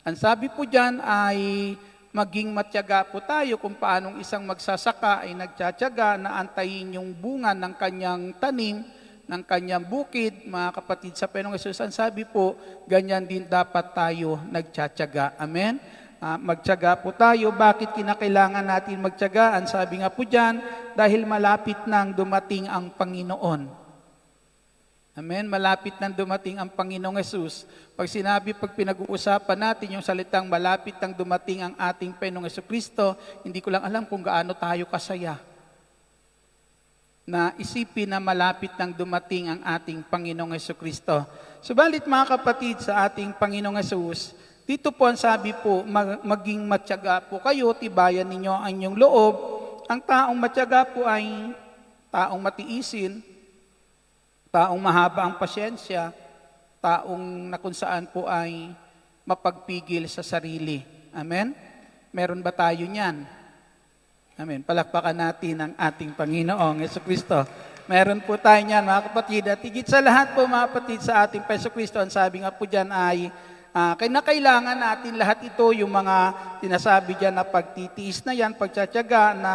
Ang sabi po dyan ay maging matyaga po tayo kung paanong isang magsasaka ay nagtsatyaga na antayin yung bunga ng kanyang tanim, ng kanyang bukid. Mga kapatid sa Panginoong Hesus, ang sabi po, ganyan din dapat tayo nagtsatyaga. Amen? Magtyaga po tayo. Bakit kinakailangan natin magtyaga? Ang sabi nga po dyan, dahil malapit nang dumating ang Panginoon. Amen. Malapit nang dumating ang Panginoong Hesus. Pag pinag-uusapan natin yung salitang malapit nang dumating ang ating Panginoong Hesukristo, hindi ko lang alam kung gaano tayo kasaya na isipin na malapit nang dumating ang ating Panginoong Hesukristo. Subalit mga kapatid sa ating Panginoong Hesus, dito po ang sabi po, maging matyaga po kayo, tibayan ninyo ang inyong loob. Ang taong matyaga po ay taong matiisin, taong mahaba ang pasyensya, taong na kung saan po ay mapagpigil sa sarili. Amen? Meron ba tayo niyan? Amen. Palakpakan natin ang ating Panginoong Hesukristo. Meron po tayo niyan, mga kapatid. At higit sa lahat po, mga kapatid, sa ating Hesukristo, ang sabi nga po dyan ay, kailangan natin lahat ito, yung mga sinasabi dyan na pagtitiis na yan, pagtsatsaga, na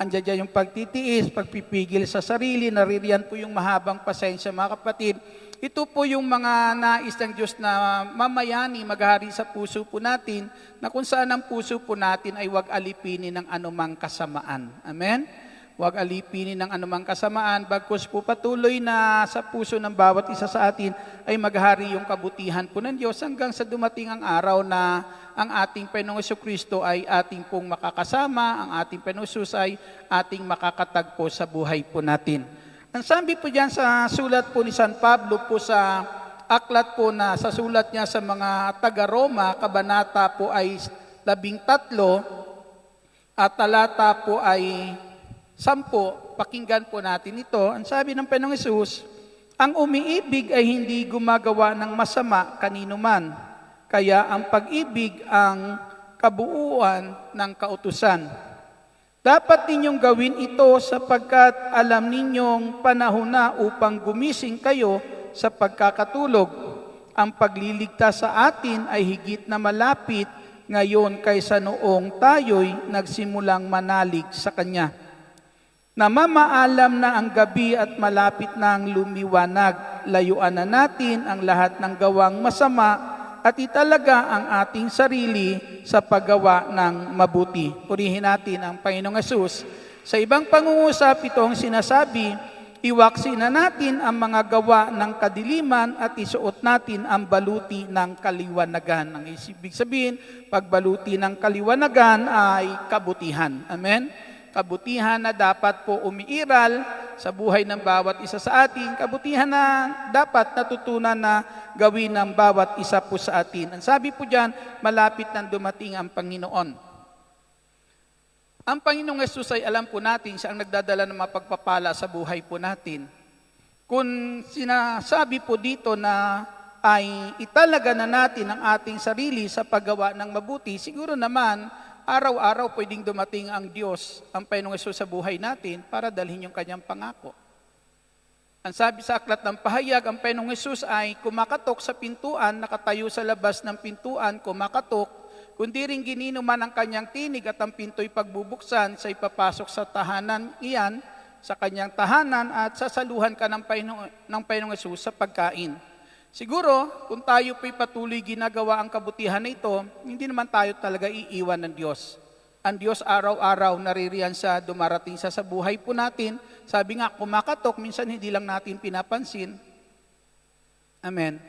andyan dyan yung pagtitiis, pagpipigil sa sarili, naririyan po yung mahabang pasensya, mga kapatid. Ito po yung mga nais ng Diyos na mamayani, maghari sa puso po natin, na kung saan ang puso po natin ay huwag alipinin ng anumang kasamaan. Amen? Huwag alipinin ng anumang kasamaan, bagkus po patuloy na sa puso ng bawat isa sa atin ay maghari yung kabutihan po ng Diyos hanggang sa dumating ang araw na ang ating Panginoong Hesukristo ay ating pong makakasama, ang ating Panginoong Hesus ay ating makakatagpo sa buhay po natin. Ang sabi po dyan sa sulat po ni San Pablo po sa aklat po na sa sulat niya sa mga taga-Roma, kabanata po ay 13 at talata po ay 10, pakinggan po natin ito. Ang sabi ng Panginoong Hesus, ang umiibig ay hindi gumagawa ng masama kanino man, kaya ang pag-ibig ang kabuuan ng kautusan. Dapat ninyong gawin ito sapagkat alam ninyong panahon na upang gumising kayo sa pagkakatulog. Ang pagliligtas sa atin ay higit na malapit ngayon kaysa noong tayo'y nagsimulang manalig sa Kanya. Namamaalam na ang gabi at malapit na ang lumiwanag. Layuan na natin ang lahat ng gawang masama at italaga ang ating sarili sa paggawa ng mabuti. Purihin natin ang Panginoong Hesus. Sa ibang pangungusap, itong sinasabi, iwaksi na natin ang mga gawa ng kadiliman at isuot natin ang baluti ng kaliwanagan. Ang ibig sabihin, pagbaluti ng kaliwanagan ay kabutihan. Amen? Kabutihan na dapat po umiiral sa buhay ng bawat isa sa atin. Kabutihan na dapat natutunan na gawin ng bawat isa po sa atin. Ang sabi po dyan, malapit nang dumating ang Panginoon. Ang Panginoong Hesus ay alam po natin, siya ang nagdadala ng mapagpapala sa buhay po natin. Kung sinasabi po dito na ay italaga na natin ang ating sarili sa paggawa ng mabuti, siguro naman, araw-araw pwedeng dumating ang Diyos, ang Panginoong Hesus sa buhay natin para dalhin yung kanyang pangako. Ang sabi sa aklat ng pahayag, ang Panginoong Hesus ay kumakatok sa pintuan, nakatayo sa labas ng pintuan, kumakatok, kundi rin gininuman ang kanyang tinig at ang pinto'y pagbubuksan sa ipapasok sa tahanan iyan, sa kanyang tahanan at sasaluhan ka ng Panginoong Hesus sa pagkain. Siguro, kung tayo po'y patuloy ginagawa ang kabutihan na ito, hindi naman tayo talaga iiwan ng Diyos. Ang Diyos araw-araw naririyan siya, dumarating siya sa buhay po natin. Sabi nga, kumakatok, minsan hindi lang natin pinapansin. Amen.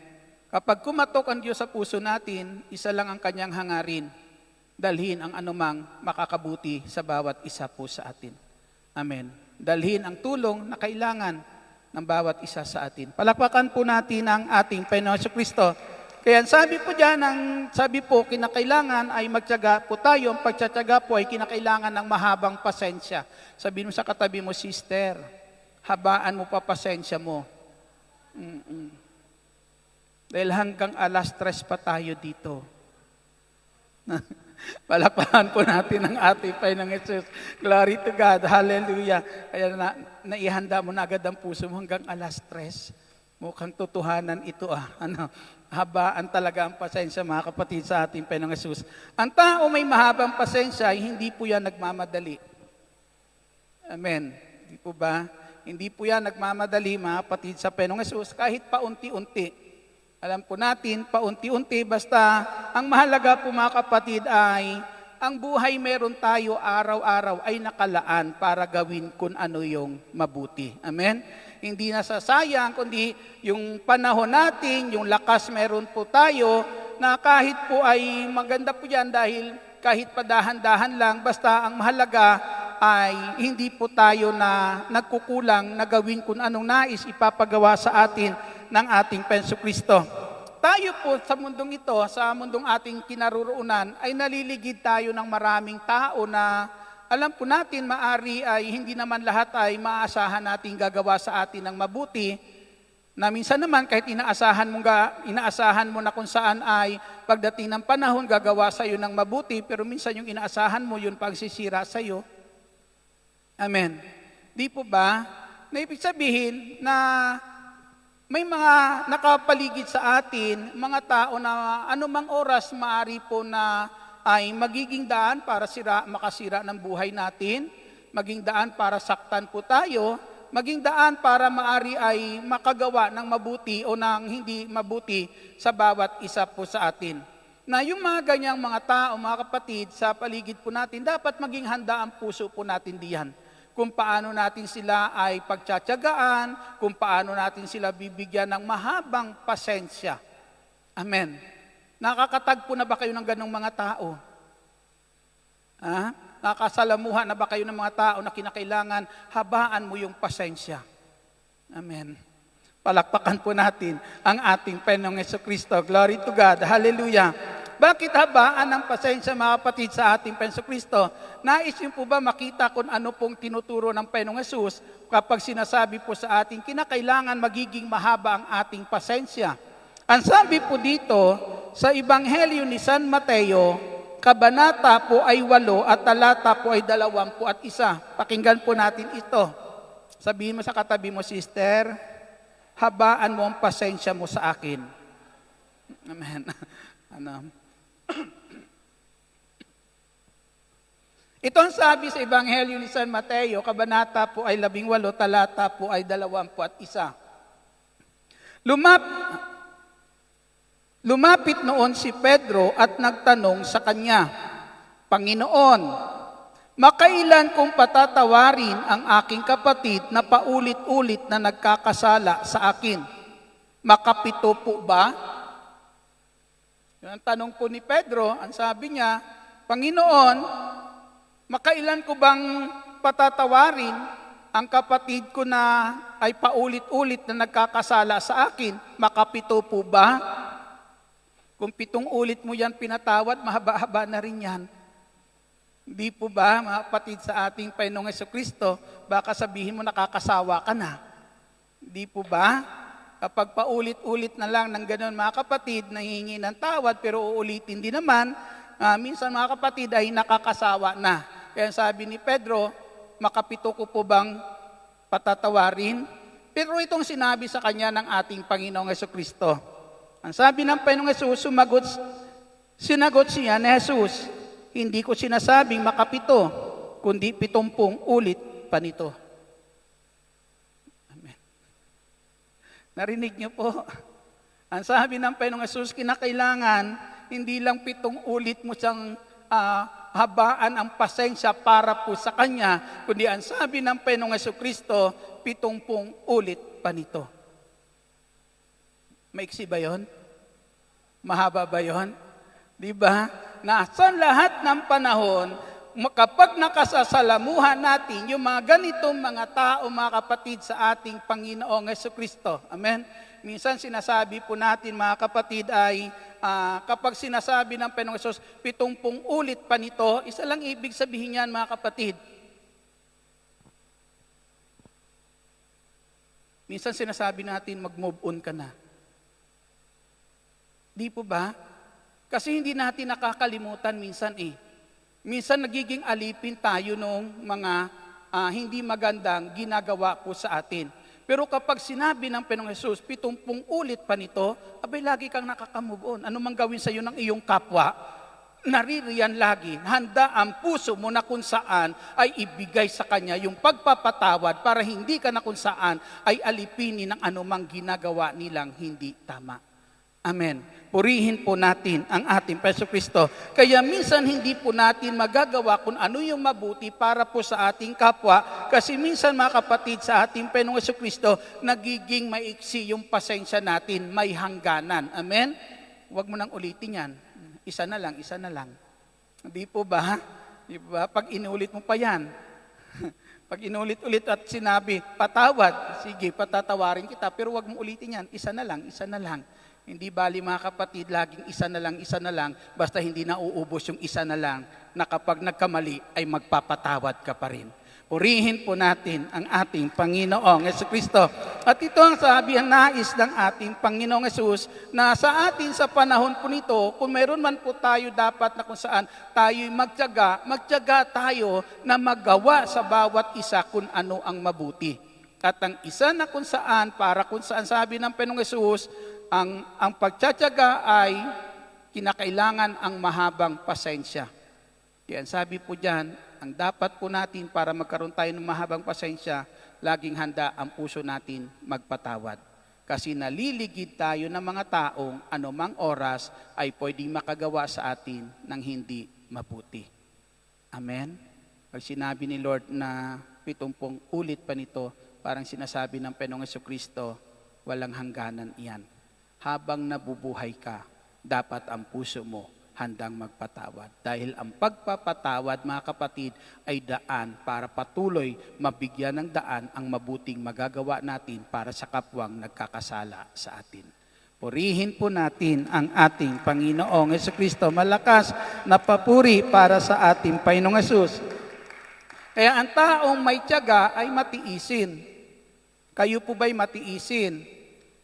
Kapag kumatok ang Diyos sa puso natin, isa lang ang kanyang hangarin, dalhin ang anumang makakabuti sa bawat isa po sa atin. Amen. Dalhin ang tulong na kailangan ng bawat isa sa atin. Palakpakan po natin ang ating Panginoon Jesucristo. Kaya sabi po dyan, sabi po, kinakailangan ay magtiyaga po tayo. Ang pagtsatsaga po ay kinakailangan ng mahabang pasensya. Sabihin mo sa katabi mo, sister, habaan mo pa pasensya mo. Dahil hanggang 3:00 pa tayo dito. Palakpakan po natin ang ating Panginoong Hesus. Glory to God. Hallelujah. Kaya naihanda mo na agad ang puso mo hanggang 3:00. Mukhang totohanan ito habaan talaga ang pasensya, mga kapatid, sa ating Panginoong Hesus. Ang tao may mahabang pasensya, hindi po yan nagmamadali. Amen. Hindi po ba? Hindi po yan nagmamadali, mga kapatid, sa Panginoong Hesus, kahit paunti-unti. Alam po natin, paunti-unti, basta ang mahalaga po, mga kapatid, ay ang buhay meron tayo araw-araw ay nakalaan para gawin kung ano yung mabuti. Amen? Hindi nasasayang, kundi yung panahon natin, yung lakas meron po tayo, na kahit po ay maganda po yan dahil kahit padahan-dahan lang, basta ang mahalaga ay hindi po tayo na nagkukulang na gawin kung anong nais ipapagawa sa atin ng ating Panginoong Kristo. Tayo po sa mundong ito, sa mundong ating kinaroroonan, ay naliligid tayo ng maraming tao na alam po natin maari ay hindi naman lahat ay maaasahan natin gagawa sa atin ng mabuti, na minsan naman kahit inaasahan mo na kung saan ay pagdating ng panahon gagawa sa iyo ng mabuti, pero minsan yung inaasahan mo yun pagsisira sa iyo. Amen. Di po ba? Na ibig sabihin na may mga nakapaligid sa atin, mga tao na anumang oras maari po na ay magiging daan para makasira ng buhay natin, maging daan para saktan po tayo, maging daan para maari ay makagawa ng mabuti o ng hindi mabuti sa bawat isa po sa atin. Na yung mga ganyang mga tao, mga kapatid, sa paligid po natin, dapat maging handa ang puso po natin diyan. Kung paano natin sila ay pagtsatsagaan, kung paano natin sila bibigyan ng mahabang pasensya. Amen. Nakakatagpo na ba kayo ng ganong mga tao? Nakasalamuhan na ba kayo ng mga tao na kinakailangan habaan mo yung pasensya? Amen. Palakpakan po natin ang ating Panginoong Jesucristo. Glory to God. Hallelujah. Bakit habaan ng pasensya, mga kapatid, sa ating Panginoong Kristo? Nais niyo po ba makita kung ano pong tinuturo ng Panginoong Hesus kapag sinasabi po sa ating kinakailangan magiging mahaba ang ating pasensya? Ang sabi po dito sa Ebanghelyo ni San Mateo, kabanata po ay 8 at talata po ay 21. Pakinggan po natin ito. Sabihin mo sa katabi mo, sister, habaan mo ang pasensya mo sa akin. Amen. Ito ang sabi sa Ebanghelyo ni San Mateo, kabanata po ay 18, talata po ay 21. Lumapit noon si Pedro at nagtanong sa kanya, Panginoon, makailan kong patatawarin ang aking kapatid na paulit-ulit na nagkakasala sa akin? Makapito po ba? Yun ang tanong po ni Pedro. Ang sabi niya, Panginoon, makailan ko bang patatawarin ang kapatid ko na ay paulit-ulit na nagkakasala sa akin? Makapito po ba? Kung 7 ulit mo yan pinatawad, mahaba-haba na rin yan. Hindi po ba, mga kapatid sa ating Panginoong Jesucristo, baka sabihin mo nakakasawa ka na? Hindi po ba? Kapag paulit-ulit na lang ng gano'n, mga kapatid, nahihingi ng tawad pero uulitin din naman, minsan mga kapatid ay nakakasawa na. Kaya sabi ni Pedro, makapito ko po bang patatawarin? Pero itong sinabi sa kanya ng ating Panginoong Jesucristo. Ang sabi ng Panginoong Jesus, sinagot siya ni Jesus, hindi ko sinasabing makapito, kundi 70 ulit pa nito. Amen. Narinig niyo po? Ang sabi ng Panginoong Jesus, kinakailangan, hindi lang 7 ulit mo siyang habaan ang pasensya para po sa Kanya, kundi ang sabi ng Panginoong Jesucristo, 70 ulit pa nito. Maiksi ba yun? Mahaba ba yun? Di ba? Nasa lahat ng panahon, kapag nakasasalamuhan natin yung mga ganitong mga tao, mga kapatid sa ating Panginoong Jesucristo. Amen? Minsan sinasabi po natin, mga kapatid, ay kapag sinasabi ng Panginoong Jesus, 70 ulit pa nito, isa lang ibig sabihin yan, mga kapatid. Minsan sinasabi natin, mag-move on ka na. Di po ba? Kasi hindi natin nakakalimutan minsan eh. Minsan nagiging alipin tayo ng mga hindi magandang ginagawa po sa atin. Pero kapag sinabi ng Panginoong Jesus, 70 ulit pa nito, abay lagi kang nakaka-move on. Ano mang gawin sa iyo ng iyong kapwa, naririyan lagi. Handa ang puso mo na kung saan ay ibigay sa Kanya yung pagpapatawad para hindi ka na kung saan ay alipinin ng anumang ginagawa nilang hindi tama. Amen. Purihin po natin ang ating Panginoong Kristo. Kaya minsan hindi po natin magagawa kung ano yung mabuti para po sa ating kapwa. Kasi minsan mga kapatid sa ating Panginoong Kristo, nagiging maiksi yung pasensya natin, may hangganan. Amen? Huwag mo nang ulitin yan. Isa na lang, isa na lang. Di po ba? Di ba? Pag inulit mo pa yan, pag inulit-ulit at sinabi, patawad, sige, patatawarin kita, pero huwag mo ulitin yan, isa na lang, isa na lang. Hindi bali mga kapatid, laging isa na lang, basta hindi na uubos yung isa na lang, na kapag nagkamali ay magpapatawad ka pa rin. Purihin po natin ang ating Panginoong Jesucristo. At ito ang sabi ang nais ng ating Panginoong Jesus, na sa atin sa panahon po nito, kung meron man po tayo dapat na kung saan tayo'y magtiyaga tayo na magawa sa bawat isa kung ano ang mabuti. At ang isa na kung saan, para kung saan sabi ng Panginoong Jesus, ang pagtsatsaga ay kinakailangan ang mahabang pasensya. Kaya sabi po diyan, ang dapat po natin para magkaroon tayo ng mahabang pasensya, laging handa ang puso natin magpatawad. Kasi naliligid tayo ng mga taong anumang oras ay pwedeng makagawa sa atin ng hindi mabuti. Amen? Pag sinabi ni Lord na 70 ulit pa nito, parang sinasabi ng Panginoong Jesucristo, walang hangganan iyan. Habang nabubuhay ka, dapat ang puso mo handang magpatawad. Dahil ang pagpapatawad, mga kapatid, ay daan para patuloy mabigyan ng daan ang mabuting magagawa natin para sa kapwang nagkakasala sa atin. Purihin po natin ang ating Panginoong Jesucristo. Malakas na papuri para sa ating Panginoong Jesus. Kaya ang taong may tiyaga ay matiisin. Kayo po ba'y matiisin?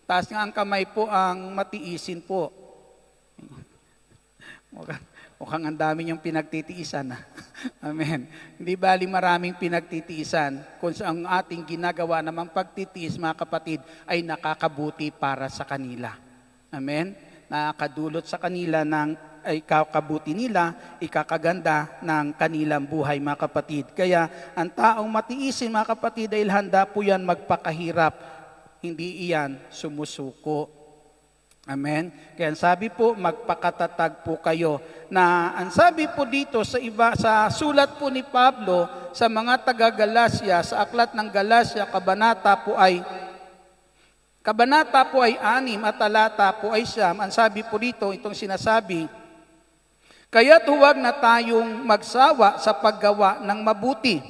Taas nga ang kamay po ang matiisin po. Mukhang ang dami niyong pinagtitiisan. Amen. Hindi bali maraming pinagtitiisan kung ang ating ginagawa namang pagtitiis, mga kapatid, ay nakakabuti para sa kanila. Amen. Nakakadulot sa kanila ng ikakabuti nila, ikakaganda ng kanilang buhay, mga kapatid. Kaya ang taong matiisin, mga kapatid, dahil handa po yan magpakahirap, hindi iyan sumusuko. Amen. Kaya ang sabi po, magpakatatag po kayo. Na ang sabi po dito sa sulat po ni Pablo sa mga taga-Galasya, sa aklat ng Galasya, kabanata po ay 6 at talata po ay 9. Ang sabi po dito, itong sinasabi, kaya't huwag na tayong magsawa sa paggawa ng mabuti.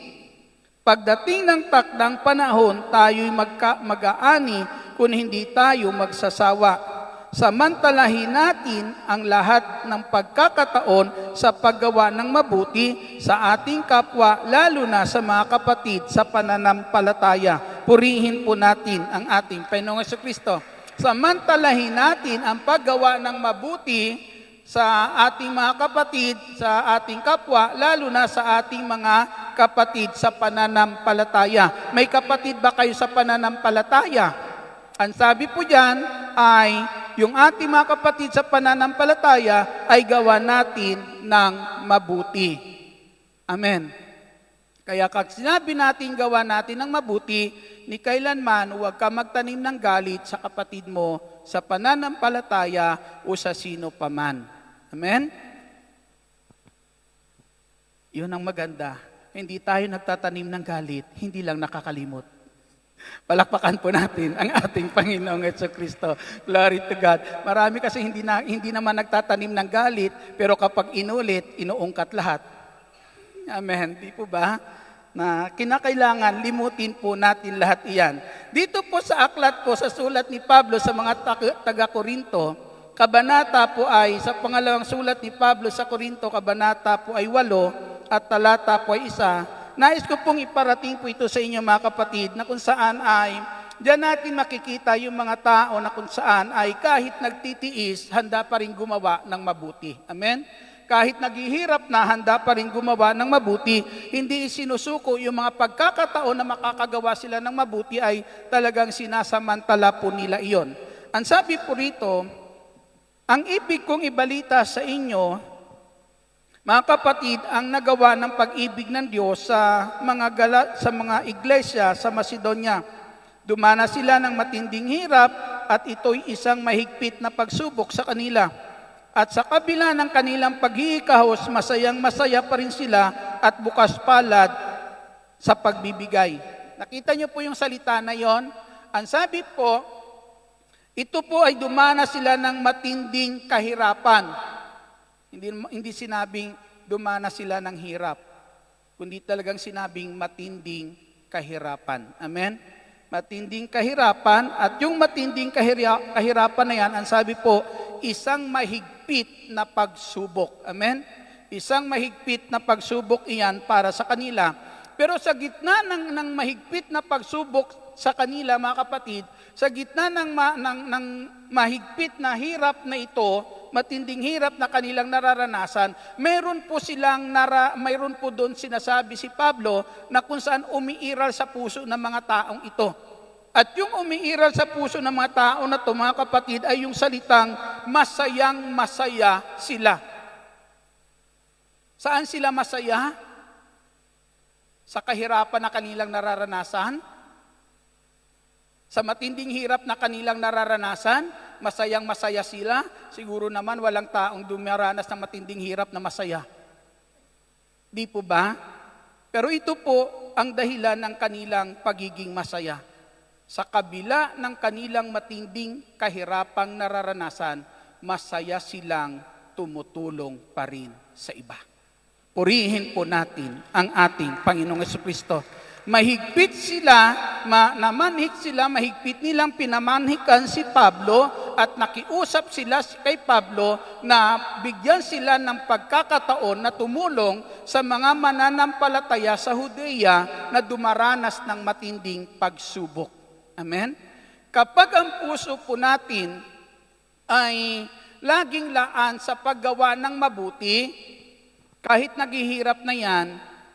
Pagdating ng takdang panahon, tayo'y mag-aani kung hindi tayo magsasawa. Samantalahin natin ang lahat ng pagkakataon sa paggawa ng mabuti sa ating kapwa, lalo na sa mga kapatid sa pananampalataya. Purihin po natin ang ating Panginoong Jesucristo. Samantalahin natin ang paggawa ng mabuti sa ating mga kapatid, sa ating kapwa, lalo na sa ating mga kapatid sa pananampalataya. May kapatid ba kayo sa pananampalataya? Ang sabi po dyan ay yung ating mga kapatid sa pananampalataya ay gawa natin ng mabuti. Amen. Kaya kag sinabi natin gawa natin ng mabuti, ni kailanman huwag ka magtanim ng galit sa kapatid mo sa pananampalataya o sa sino paman. Amen? Yun ang maganda. Hindi tayo nagtatanim ng galit, hindi lang nakakalimot. Palakpakan po natin ang ating Panginoong Jesucristo. Glory to God. Marami kasi hindi naman nagtatanim ng galit, pero kapag inulit, inuungkat lahat. Amen. Di po ba? Na kinakailangan limutin po natin lahat iyan. Dito po sa aklat po, sa sulat ni Pablo sa mga taga-Korinto, kabanata po ay, sa pangalawang sulat ni Pablo sa Korinto, kabanata po ay 8 at talata po ay 1. Nais ko pong iparating po ito sa inyo, mga kapatid, na kung saan ay, diyan natin makikita yung mga tao na kung saan ay kahit nagtitiis, handa pa rin gumawa ng mabuti. Amen? Kahit naghihirap na, handa pa rin gumawa ng mabuti. Hindi isinusuko yung mga pagkakataon na makakagawa sila ng mabuti ay talagang sinasamantala po nila iyon. Ang sabi po rito, ang ibig kong ibalita sa inyo, mga kapatid, ang nagawa ng pag-ibig ng Diyos sa mga iglesia sa Macedonia. Dumana sila ng matinding hirap at ito'y isang mahigpit na pagsubok sa kanila. At sa kabila ng kanilang paghihikahos, masayang-masaya pa rin sila at bukas palad sa pagbibigay. Nakita niyo po yung salita na yon? Ang sabi po, ito po ay dumana sila ng matinding kahirapan. Hindi sinabing dumana sila ng hirap, kundi talagang sinabing matinding kahirapan. Amen? Matinding kahirapan, at yung matinding kahirapan na yan, ang sabi po, isang mahigpit na pagsubok. Amen? Isang mahigpit na pagsubok iyan para sa kanila. Pero sa gitna ng mahigpit na pagsubok sa kanila, mga kapatid, sa gitna ng mahigpit na hirap na ito, matinding hirap na kanilang nararanasan, mayroon po doon sinasabi si Pablo na kung saan umiiral sa puso ng mga taong ito. At yung umiiral sa puso ng mga tao na ito, mga kapatid, ay yung salitang masayang-masaya sila. Saan sila masaya? Sa kahirapan na kanilang nararanasan? Sa matinding hirap na kanilang nararanasan, masayang-masaya sila. Siguro naman walang taong dumaranas ng matinding hirap na masaya. Di po ba? Pero ito po ang dahilan ng kanilang pagiging masaya. Sa kabila ng kanilang matinding kahirapang nararanasan, masaya silang tumutulong pa rin sa iba. Purihin po natin ang ating Panginoong Jesucristo. Mahigpit sila, mahigpit nilang pinamanhikan si Pablo at nakiusap sila kay Pablo na bigyan sila ng pagkakataon na tumulong sa mga mananampalataya sa Judea na dumaranas ng matinding pagsubok. Amen? Kapag ang puso po natin ay laging laan sa paggawa ng mabuti, kahit naghihirap na yan,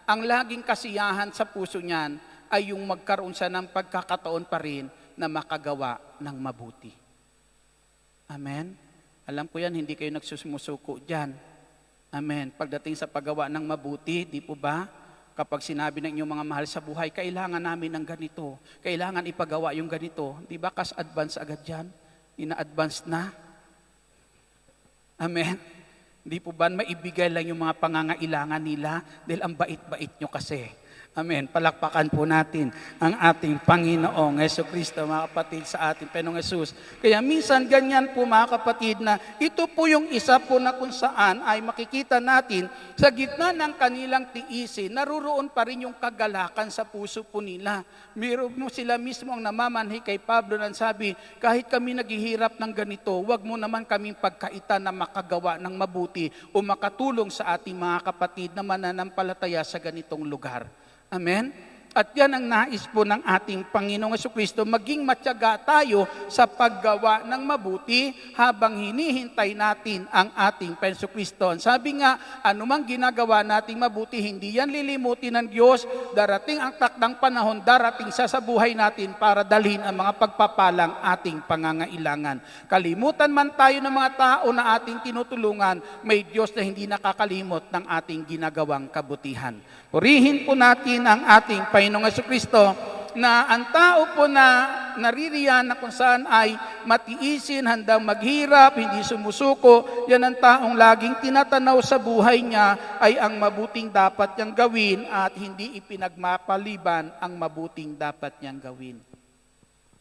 ang laging kasiyahan sa puso niyan ay yung magkaroon siya ng pagkakataon pa rin na makagawa ng mabuti. Amen? Alam ko yan, hindi kayo nagsusumusuko dyan. Amen. Pagdating sa paggawa ng mabuti, di po ba? Kapag sinabi ng inyong mga mahal sa buhay, kailangan namin ng ganito. Kailangan ipagawa yung ganito. Di ba kas advance agad dyan? Ina-advance na. Amen. Di po ba maibigay lang yung mga pangangailangan nila dahil ang bait-bait nyo kasi. Amen. Palakpakan po natin ang ating Panginoong Jesucristo, mga kapatid, sa ating Panginoong Jesus. Kaya minsan ganyan po, mga kapatid, na ito po yung isa po na kung saan ay makikita natin sa gitna ng kanilang tiisin, naruroon pa rin yung kagalakan sa puso po nila. Meron mo sila mismo ang namamanhi kay Pablo na sabi, kahit kami naghihirap ng ganito, wag mo naman kaming pagkaitan na makagawa ng mabuti o makatulong sa ating mga kapatid na mananampalataya sa ganitong lugar. Amen? At yan ang nais po ng ating Panginoong Jesucristo, maging matyaga tayo sa paggawa ng mabuti habang hinihintay natin ang ating Jesucristo. Sabi nga, anumang ginagawa nating mabuti, hindi yan lilimutin ng Diyos. Darating ang takdang panahon, darating sa buhay natin para dalhin ang mga pagpapalang ating pangangailangan. Kalimutan man tayo ng mga tao na ating tinutulungan, may Diyos na hindi nakakalimot ng ating ginagawang kabutihan. Purihin po natin ang ating Panginoong Jesucristo na ang tao po na naririyan na kung saan ay matiisin, handang maghirap, hindi sumusuko, yan ang taong laging tinatanaw sa buhay niya ay ang mabuting dapat niyang gawin at hindi ipinagmapaliban ang mabuting dapat niyang gawin.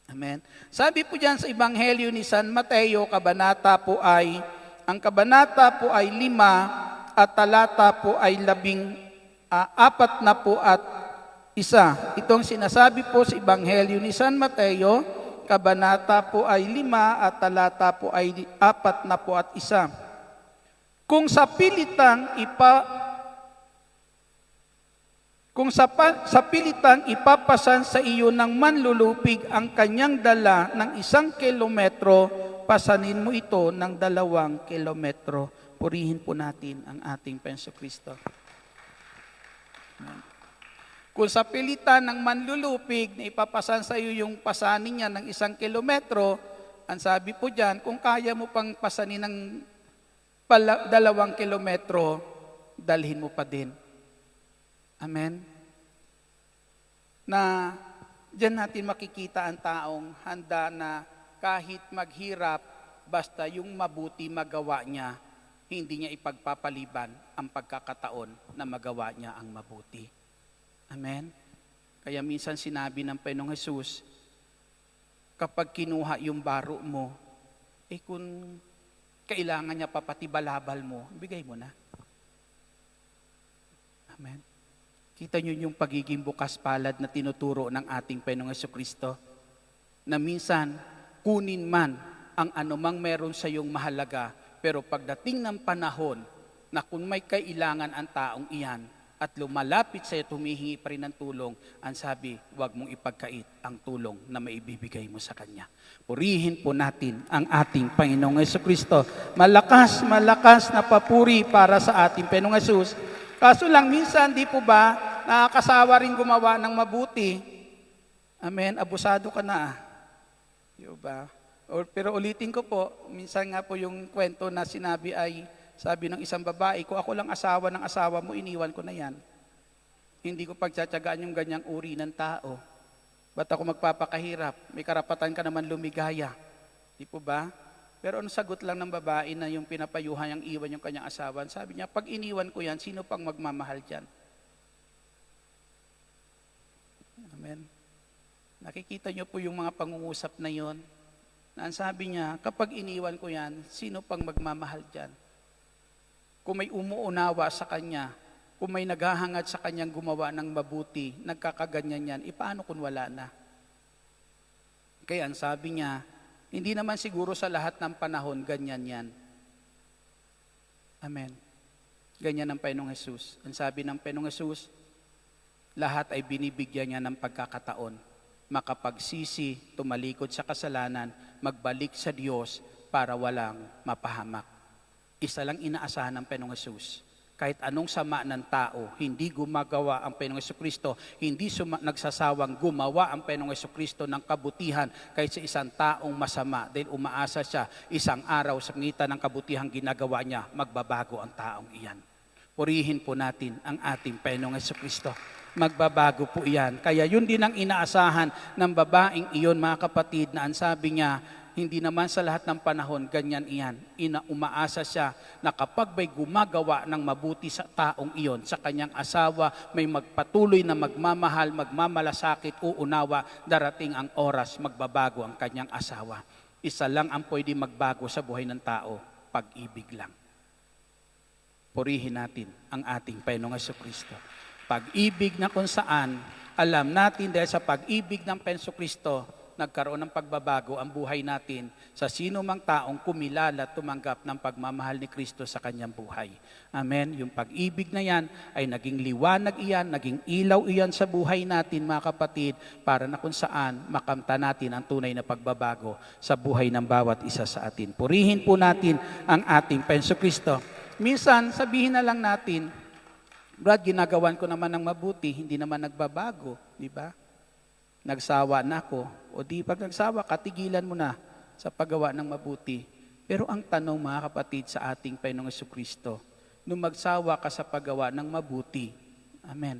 Amen. Sabi po diyan sa Ebanghelyo ni San Mateo, ang kabanata po ay 5 at talata po ay 41. Itong sinasabi po sa Ebanghelyo ni San Mateo, kabanata po ay 5 at talata po ay 41. Kung sa pilitang ipapasan sa iyo ng manlulupig ang kanyang dala ng 1 kilometro, pasanin mo ito ng 2 kilometro. Purihin po natin ang ating Jesucristo. Kung sa pilitan ng manlulupig na ipapasan sa iyo yung pasanin niya ng 1 kilometro, ang sabi po dyan, kung kaya mo pang pasanin ng 2 kilometro, dalhin mo pa din. Amen? Na dyan natin makikita ang taong handa na kahit maghirap, basta yung mabuti magawa niya, hindi niya ipagpapaliban ang pagkakataon na magawa niya ang mabuti. Amen? Kaya minsan sinabi ng Panginoong Jesus, kapag kinuha yung baro mo, kung kailangan niya pa pati balabal mo, bigay mo na. Amen? Kita niyo yung pagiging bukas palad na tinuturo ng ating Panginoong Jesucristo, na minsan, kunin man ang anumang meron sa iyong mahalaga, pero pagdating ng panahon na kung may kailangan ang taong iyan at lumalapit sa iyo, tumihingi pa rin ng tulong, ang sabi, huwag mong ipagkait ang tulong na maibibigay mo sa Kanya. Purihin po natin ang ating Panginoong Jesucristo. Malakas na papuri para sa ating Panginoong Jesus. Kaso lang minsan, di po ba, nakakasawa rin gumawa ng mabuti. Amen, abusado ka na. Di ba? Pero ulitin ko po, minsan nga po yung kwento na sinabi ay, sabi ng isang babae, kung ako lang asawa ng asawa mo, iniwan ko na yan. Hindi ko pagtsatsagaan yung ganyang uri ng tao. Ba't ako magpapakahirap? May karapatan ka naman lumigaya. Di po ba? Pero ano sagot lang ng babae na yung pinapayuhan yung iwan yung kanyang asawa? Sabi niya, pag iniwan ko yan, sino pang magmamahal dyan? Amen. Nakikita niyo po yung mga pangungusap na yon. Na ang sabi niya, kapag iniwan ko yan, sino pang magmamahal dyan? Kung may umuunawa sa kanya, kung may naghahangad sa kanyang gumawa ng mabuti, nagkakaganyan yan, paano kung wala na? Kaya ang sabi niya, hindi naman siguro sa lahat ng panahon, ganyan yan. Amen. Ganyan ang Panginoong Jesus. Ang sabi ng Panginoong Jesus, lahat ay binibigyan niya ng pagkakataon, makapagsisi, tumalikod sa kasalanan, magbalik sa Diyos, para walang mapahamak. Isa lang inaasahan ng Panginoong Hesus. Kahit anong sama ng tao, hindi gumagawa ang Panginoong Jesucristo, hindi nagsasawang gumawa ang Panginoong Jesucristo ng kabutihan kahit sa isang taong masama. Dahil umaasa siya, isang araw sa ngitan ng kabutihang ginagawa niya, magbabago ang taong iyan. Purihin po natin ang ating Panginoong Jesucristo. Magbabago po iyan. Kaya yun din ang inaasahan ng babaeng iyon, mga kapatid, na ang sabi niya, hindi naman sa lahat ng panahon ganyan iyan. Umaasa siya na kapag may gumagawa ng mabuti sa taong iyon, sa kanyang asawa, may magpatuloy na magmamahal, magmamalasakit, uunawa, darating ang oras, magbabago ang kanyang asawa. Isa lang ang pwede magbago sa buhay ng tao, pag-ibig lang. Purihin natin ang ating Panginoong Jesucristo. Pag-ibig na kung saan, alam natin dahil sa pag-ibig ng Panginoong Jesucristo, nagkaroon ng pagbabago ang buhay natin sa sino mang taong kumilala at tumanggap ng pagmamahal ni Kristo sa kanyang buhay. Amen. Yung pag-ibig na yan ay naging liwanag iyan, naging ilaw iyan sa buhay natin, mga kapatid, para na kung saan makamta natin ang tunay na pagbabago sa buhay ng bawat isa sa atin. Purihin po natin ang ating Panginoong Kristo. Minsan, sabihin na lang natin, Brad, ginagawan ko naman ng mabuti, hindi naman nagbabago, di ba? Nagsawa na ako. O di, pag nagsawa, katigilan mo na sa paggawa ng mabuti. Pero ang tanong, mga kapatid, sa ating Panginoong Jesucristo, nung magsawa ka sa paggawa ng mabuti, amen.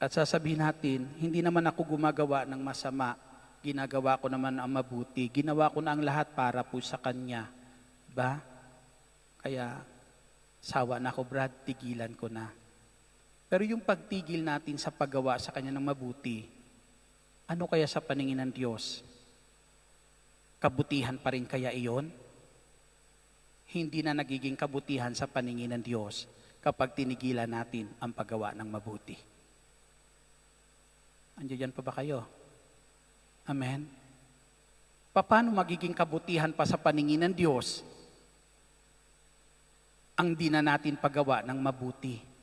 At sasabihin natin, hindi naman ako gumagawa ng masama, ginagawa ko naman ang mabuti, ginawa ko na ang lahat para po sa Kanya. Ba? Kaya, sawa na ako, Brad, tigilan ko na. Pero yung pagtigil natin sa paggawa sa Kanya ng mabuti, ano kaya sa paningin ng Diyos? Kabutihan pa rin kaya iyon? Hindi na nagiging kabutihan sa paningin ng Diyos kapag tinigilan natin ang paggawa ng mabuti. Andiyan pa ba kayo? Amen? Paano magiging kabutihan pa sa paningin ng Diyos ang di na natin paggawa ng mabuti?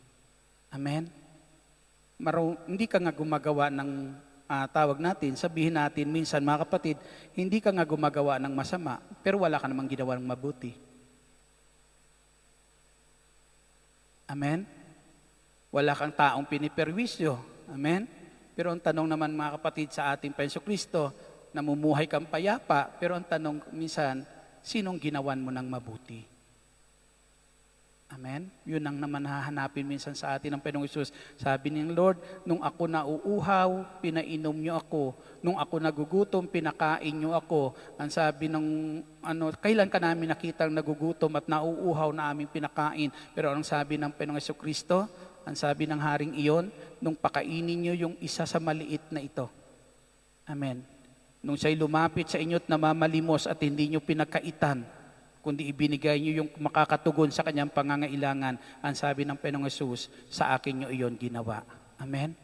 Amen? Hindi ka nga gumagawa ng tawag natin, sabihin natin minsan, mga kapatid, hindi ka nga gumagawa ng masama, pero wala ka namang ginawa ng mabuti. Amen? Wala kang taong piniperwisyo. Amen? Pero ang tanong naman, mga kapatid, sa ating Panginoong Kristo, namumuhay kang payapa, pero ang tanong minsan, sinong ginawan mo ng mabuti? Amen? Yun ang naman hahanapin minsan sa atin ng Panginoong Hesus. Sabi ng Lord, nung ako nauuhaw, pinainom niyo ako. Nung ako nagugutom, pinakain niyo ako. Ang sabi ng, kailan ka namin nakitang nagugutom at nauuhaw na aming pinakain? Pero ang sabi ng Panginoong Jesucristo, ang sabi ng haring iyon, nung pakainin niyo yung isa sa maliit na ito. Amen. Nung siya'y lumapit sa inyo at namamalimos at hindi niyo pinakaitan, kundi ibinigay niyo yung makakatugon sa kanyang pangangailangan, ang sabi ng Panginoong Hesus, sa akin niyo iyon ginawa. Amen?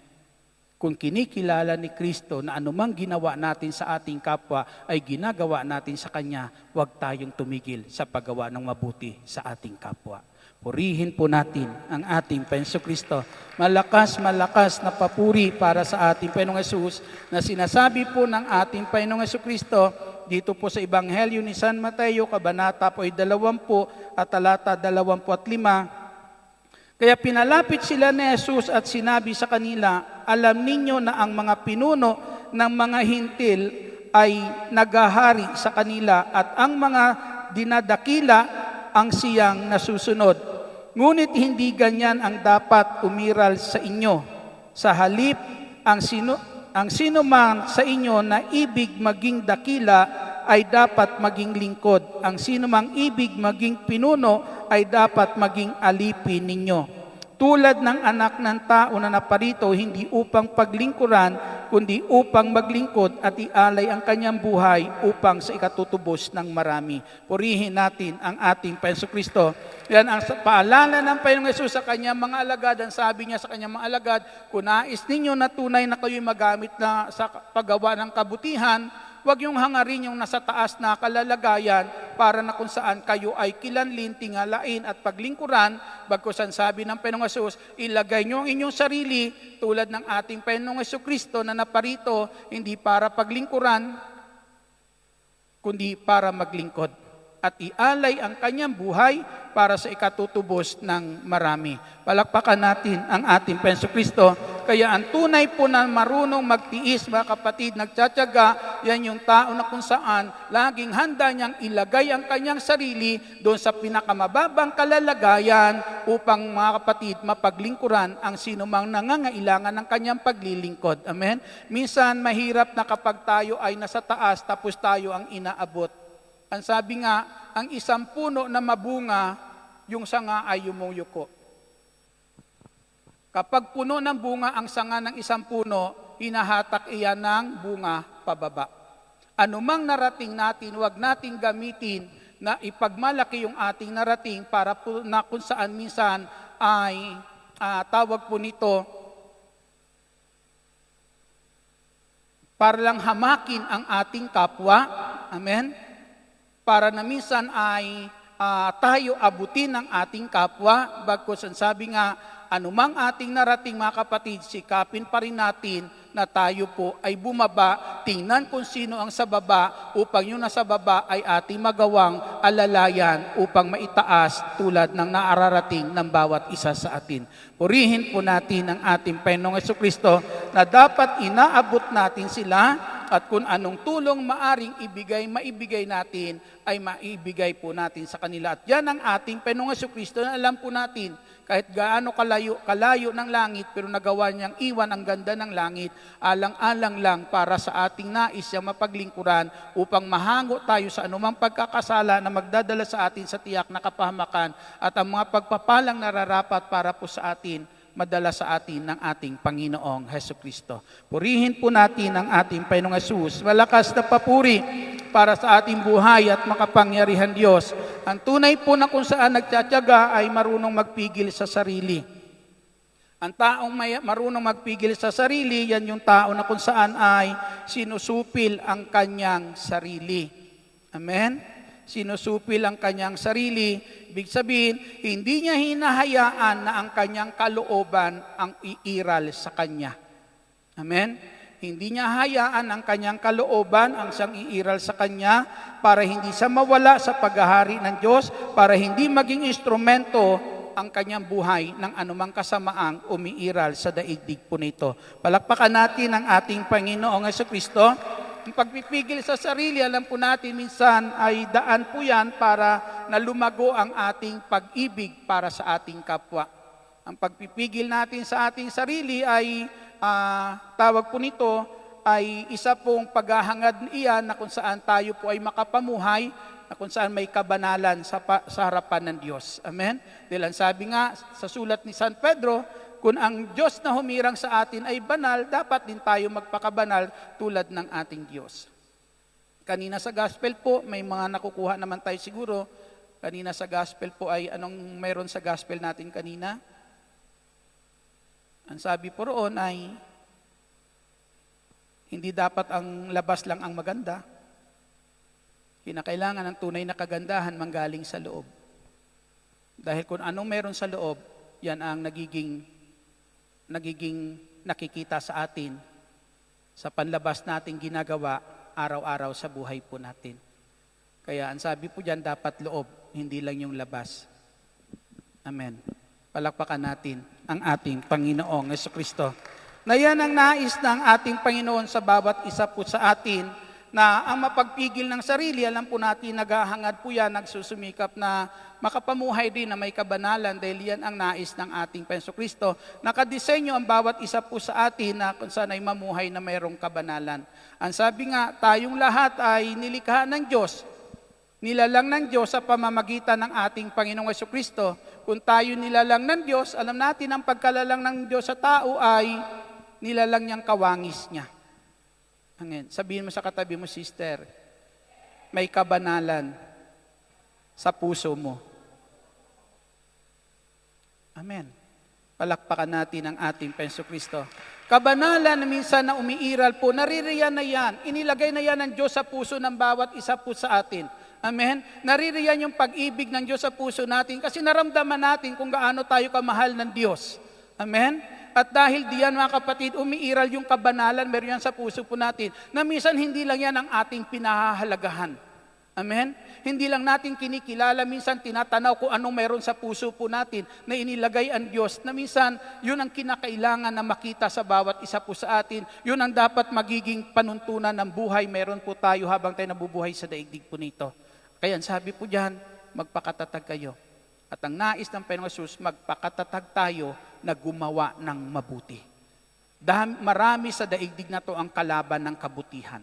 Kung kinikilala ni Kristo na anumang ginawa natin sa ating kapwa ay ginagawa natin sa Kanya, huwag tayong tumigil sa paggawa ng mabuti sa ating kapwa. Purihin po natin ang ating Panginoong Kristo. Malakas na papuri para sa ating Panginoong Hesus na sinasabi po ng ating Panginoong Kristo dito po sa Ebanghelyo ni San Mateo, Kabanata po ay 20 at talata 25. Kaya pinalapit sila ni Jesus at sinabi sa kanila, alam ninyo na ang mga pinuno ng mga hintil ay naghahari sa kanila at ang mga dinadakila ang siyang nasusunod. Ngunit hindi ganyan ang dapat umiral sa inyo. Sa halip, ang sino man sa inyo na ibig maging dakila ay dapat maging lingkod. Ang sino mang ibig maging pinuno ay dapat maging alipin ninyo. Tulad ng anak ng tao na naparito, hindi upang paglingkuran, kundi upang maglingkod at ialay ang kanyang buhay upang sa ikatutubos ng marami. Purihin natin ang ating Panginoong Kristo. Yan ang paalala ng Panginoong Hesus sa kanyang mga alagad. Ang sabi niya sa kanyang mga alagad, kung nais ninyo na tunay na kayo'y magamit na sa paggawa ng kabutihan, huwag yung hangarin yung nasa taas na kalalagayan para na kung saan kayo ay kilanlin, tingalain at paglingkuran. Bagkus ang sabi ng Panginoong Hesus, ilagay nyo ang inyong sarili tulad ng ating Panginoong Jesucristo na naparito, hindi para paglingkuran, kundi para maglingkod at ialay ang kanyang buhay para sa ikatutubos ng marami. Palakpakan natin ang ating Penso Kristo. Kaya ang tunay po na marunong magtiis, mga kapatid, nagtsatsaga, yan yung tao na kung saan laging handa niyang ilagay ang kanyang sarili doon sa pinakamababang kalalagayan upang, mga kapatid, mapaglingkuran ang sinumang nangangailangan ng kanyang paglilingkod. Amen? Minsan mahirap na kapag tayo ay nasa taas tapos tayo ang inaabot. Ang sabi nga, ang isang puno na mabunga, yung sanga ay yumuyuko. Kapag puno ng bunga ang sanga ng isang puno, hinahatak iyan ng bunga pababa. Anumang narating natin, huwag nating gamitin na ipagmalaki yung ating narating para po na kung saan minsan ay tawag po nito, para lang hamakin ang ating kapwa. Amen? Para na minsan ay tayo abutin ng ating kapwa, bagkus ang sabi nga, anumang ating narating, mga kapatid, sikapin pa rin natin na tayo po ay bumaba, tingnan kung sino ang sa baba, upang yung nasa baba ay ating magawang alalayan upang maitaas tulad ng naararating ng bawat isa sa atin. Purihin po natin ang ating Panginoong Jesucristo na dapat inaabot natin sila at kung anong tulong maaring maibigay natin, ay maibigay po natin sa kanila. At yan ang ating Panginoong Jesucristo na alam po natin, kahit gaano kalayo ng langit, pero nagawa niyang iwan ang ganda ng langit, alang-alang lang para sa ating nais siyang mapaglingkuran upang mahango tayo sa anumang pagkakasala na magdadala sa atin sa tiyak na kapahamakan at ang mga pagpapalang nararapat para po sa atin madala sa atin ng ating Panginoong Hesukristo. Purihin po natin ang ating Panginoong Jesus. Malakas na papuri para sa ating buhay at makapangyarihan Diyos. Ang tunay po na kung saan nagtsatsaga ay marunong magpigil sa sarili. Ang taong marunong magpigil sa sarili, yan yung tao na kung saan ay sinusupil ang kanyang sarili. Amen? Sinusupil ang kanyang sarili. Ibig sabihin, hindi niya hinahayaan na ang kanyang kalooban ang iiral sa kanya. Amen? Hindi niya hayaan ang kanyang kalooban ang siyang iiral sa kanya para hindi siya mawala sa paghahari ng Diyos, para hindi maging instrumento ang kanyang buhay ng anumang kasamaang umiiral sa daigdig po nito. Palakpakan natin ang ating Panginoong Jesucristo. Ang pagpipigil sa sarili, alam po natin minsan ay daan po yan para na lumago ang ating pag-ibig para sa ating kapwa. Ang pagpipigil natin sa ating sarili ay tawag po nito ay isa pong paghahangad iyan na kung saan tayo po ay makapamuhay, na kung saan may kabanalan sa harapan ng Diyos. Amen? Dahil ang sabi nga sa sulat ni San Pedro, kung ang Diyos na humirang sa atin ay banal, dapat din tayo magpakabanal tulad ng ating Diyos. Kanina sa gospel po, may mga nakukuha naman tayo siguro. Kanina sa gospel po ay anong mayroon sa gospel natin kanina? Ang sabi po roon ay, hindi dapat ang labas lang ang maganda. Kinakailangan ng tunay na kagandahan manggaling sa loob. Dahil kung anong meron sa loob, yan ang nagiging nakikita sa atin sa panlabas nating ginagawa araw-araw sa buhay po natin. Kaya ang sabi po dyan, dapat loob, hindi lang yung labas. Amen. Palakpakan natin ang ating Panginoong Jesucristo. Na yan ang nais ng ating Panginoon sa bawat isa po sa atin, na ang mapagpigil ng sarili, alam po natin, naghahangad po yan, nagsusumikap na makapamuhay din na may kabanalan dahil yan ang nais ng ating Jesucristo. Nakadisenyo ang bawat isa po sa atin na kung saan ay mamuhay na mayroong kabanalan. Ang sabi nga, tayong lahat ay nilikha ng Diyos, nilalang ng Diyos sa pamamagitan ng ating Panginoong Jesucristo. Kung tayo nilalang ng Diyos, alam natin ang pagkalalang ng Diyos sa tao ay nilalang niyang kawangis niya. Amen. Sabihin mo sa katabi mo, sister, may kabanalan sa puso mo. Amen. Palakpakan natin ang ating Jesucristo. Kabanalan na minsan na umiiral po, naririyan na yan. Inilagay na yan ng Diyos sa puso ng bawat isa po sa atin. Amen. Naririyan yung pag-ibig ng Diyos sa puso natin kasi naramdaman natin kung gaano tayo kamahal ng Diyos. Amen. At dahil diyan, mga kapatid, umiiral yung kabanalan, meron yan sa puso po natin, na minsan hindi lang yan ang ating pinahahalagahan. Amen? Hindi lang natin kinikilala, minsan tinatanaw kung anong meron sa puso po natin na inilagay ang Diyos, na minsan yun ang kinakailangan na makita sa bawat isa po sa atin. Yun ang dapat magiging panuntunan ng buhay meron po tayo habang tayo nabubuhay sa daigdig po nito. Kaya sabi po diyan, magpakatatag kayo. At ang nais ng Panginoong Hesus, magpakatatag tayo na gumawa ng mabuti. Marami sa daigdig na to ang kalaban ng kabutihan.